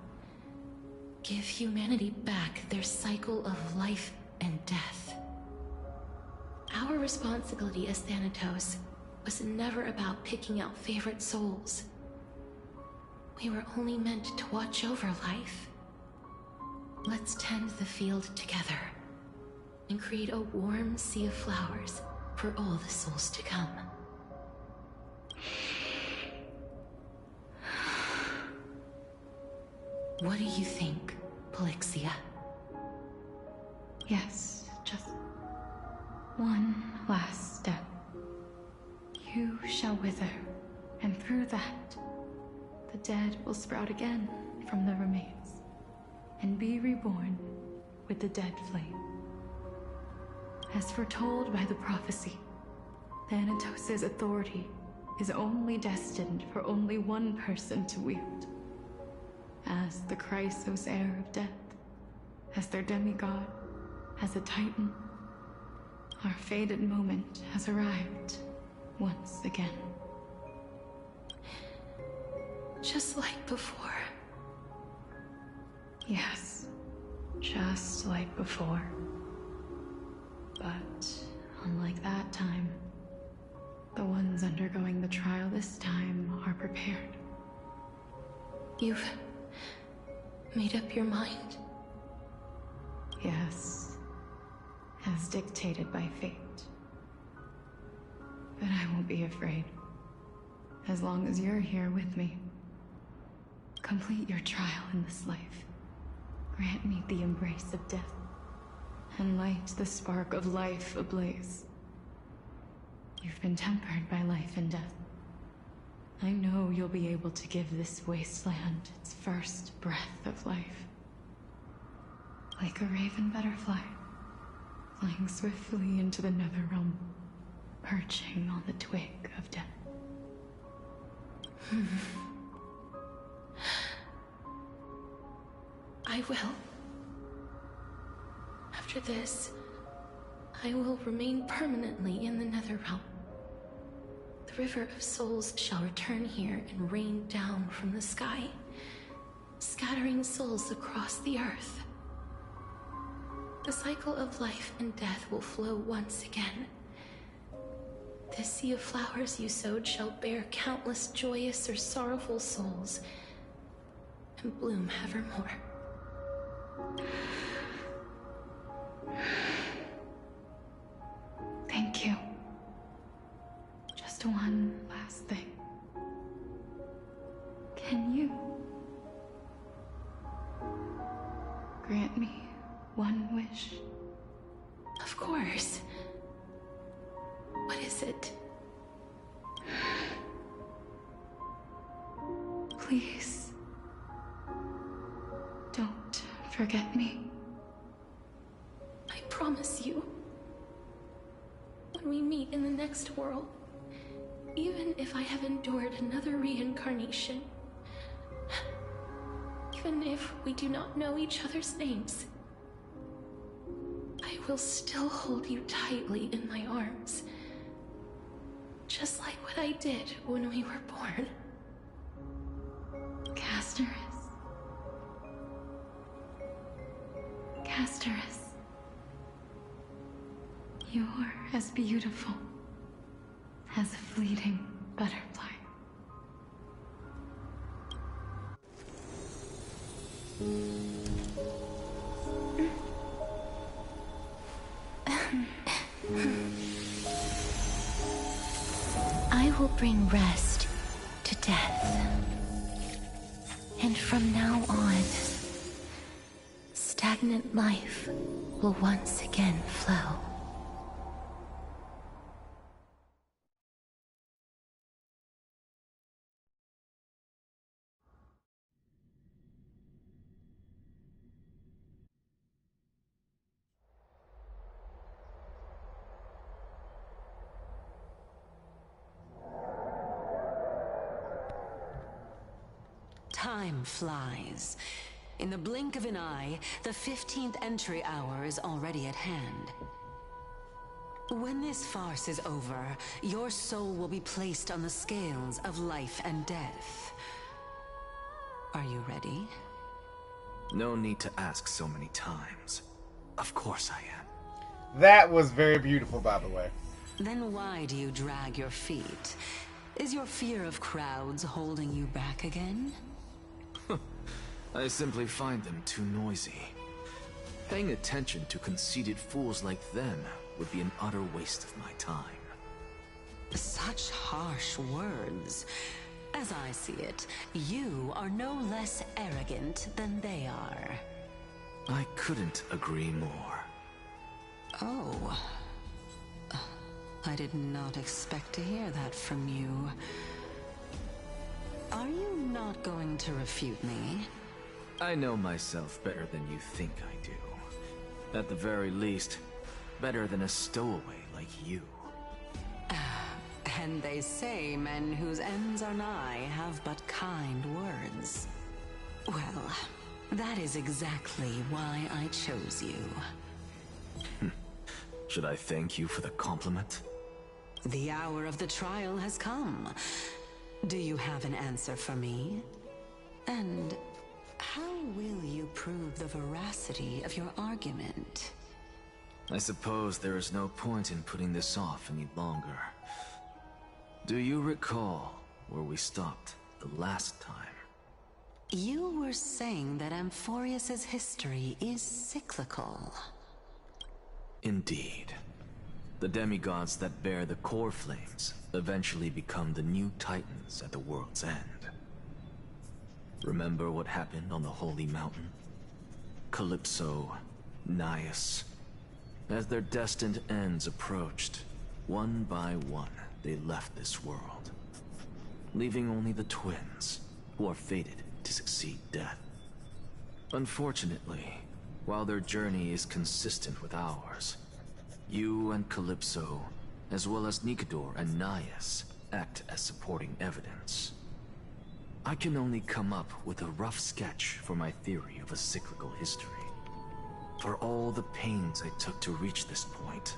Give humanity back their cycle of life and death. Our responsibility as Thanatos was never about picking out favorite souls. We were only meant to watch over life. Let's tend the field together, and create a warm sea of flowers for all the souls to come. What do you think, Polixia? Yes, just one last step. You shall wither, and through that, the dead will sprout again from the remains, and be reborn with the dead flame. As foretold by the prophecy, Thanatos' authority is only destined for only one person to wield. As the Chrysos heir of death, as their demigod, as a titan, our fated moment has arrived once again. Just like before. Yes, just like before. But unlike that time, the ones undergoing the trial this time are prepared. You've made up your mind? Yes, as dictated by fate. But I won't be afraid, as long as you're here with me. Complete your trial in this life. Grant me the embrace of death, and light the spark of life ablaze. You've been tempered by life and death. I know you'll be able to give this wasteland its first breath of life. Like a raven butterfly, flying swiftly into the Netherrealm, perching on the twig of death. I will. After this, I will remain permanently in the Netherrealm. The River of Souls shall return here and rain down from the sky, scattering souls across the earth. the cycle of life and death will flow once again. This sea of flowers you sowed shall bear countless joyous or sorrowful souls, and bloom evermore. Thank you. Just one last thing. Can you grant me one wish? Of course. What is it? Please, don't forget me. I promise you, when we meet in the next world, even if I have endured another reincarnation, even if we do not know each other's names, I will still hold you tightly in my arms, just like what I did when we were born. Casterus, you're as beautiful as a fleeting butterfly. I will bring rest to death. And from now on, stagnant life will once again flow. Time flies. In the blink of an eye, the 15th entry hour is already at hand. When this farce is over, your soul will be placed on the scales of life and death. Are you ready? No need to ask so many times. Of course I am. That was very beautiful, by the way. Then why do you drag your feet? Is your fear of crowds holding you back again? I simply find them too noisy. Paying attention to conceited fools like them would be an utter waste of my time. Such harsh words. As I see it, you are no less arrogant than they are. I couldn't agree more. Oh. I did not expect to hear that from you. Are you not going to refute me? I know myself better than you think I do. At the very least, better than a stowaway like you. And they say men whose ends are nigh have but kind words. Well, that is exactly why I chose you. Should I thank you for the compliment? The hour of the trial has come. Do you have an answer for me? And how will you prove the veracity of your argument? I suppose there is no point in putting this off any longer. Do you recall where we stopped the last time? You were saying that Amphorius's history is cyclical. Indeed. The demigods that bear the core flames eventually become the new titans at the world's end. Remember what happened on the Holy Mountain? Calypso, Naias. As their destined ends approached, one by one they left this world, leaving only the twins, who are fated to succeed death. Unfortunately, while their journey is consistent with ours, you and Calypso, as well as Nikador and Naias, act as supporting evidence. I can only come up with a rough sketch for my theory of a cyclical history. For all the pains I took to reach this point,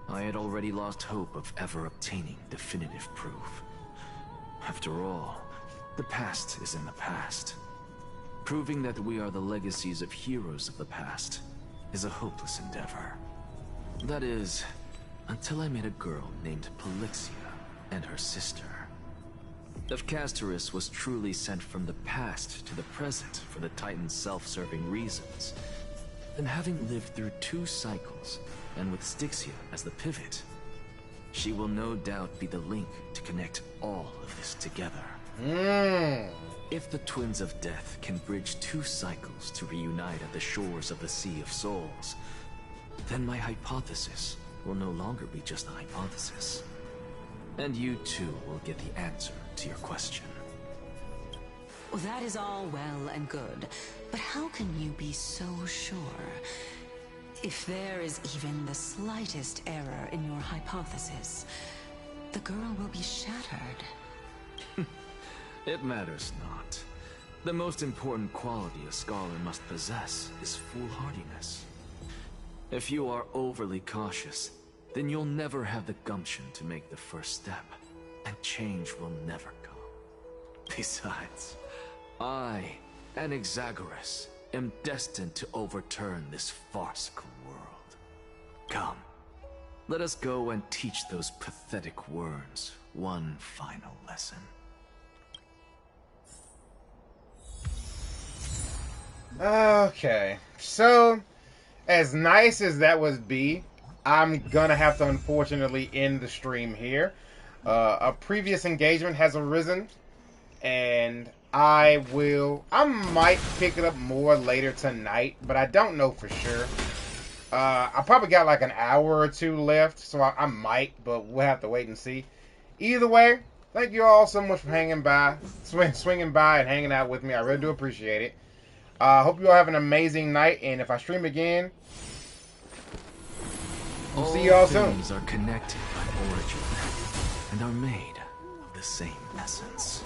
I had already lost hope of ever obtaining definitive proof. After all, the past is in the past. Proving that we are the legacies of heroes of the past is a hopeless endeavor. That is, until I met a girl named Polixia and her sister. If Castorus was truly sent from the past to the present for the Titan's self-serving reasons, then having lived through 2 cycles, and with Styxia as the pivot, she will no doubt be the link to connect all of this together. If the Twins of Death can bridge 2 cycles to reunite at the shores of the Sea of Souls, then my hypothesis will no longer be just a hypothesis. And you too will get the answer to your question. Well, that is all well and good, but how can you be so sure? If there is even the slightest error in your hypothesis, the girl will be shattered. It matters not. The most important quality a scholar must possess is foolhardiness. If you are overly cautious, then you'll never have the gumption to make the first step, and change will never come. Besides, I, Anaxagoras, am destined to overturn this farcical world. Come, let us go and teach those pathetic worms one final lesson. Okay, so as nice as that would be, I'm gonna have to unfortunately end the stream here. A previous engagement has arisen, and I might pick it up more later tonight, but I don't know for sure. I probably got like an hour or 2 left, so I might, but we'll have to wait and see. Either way, thank you all so much for hanging by, swinging by and hanging out with me. I really do appreciate it. Hope you all have an amazing night, and if I stream again, we'll see you all soon. All things are connected by origin, and are made of the same essence.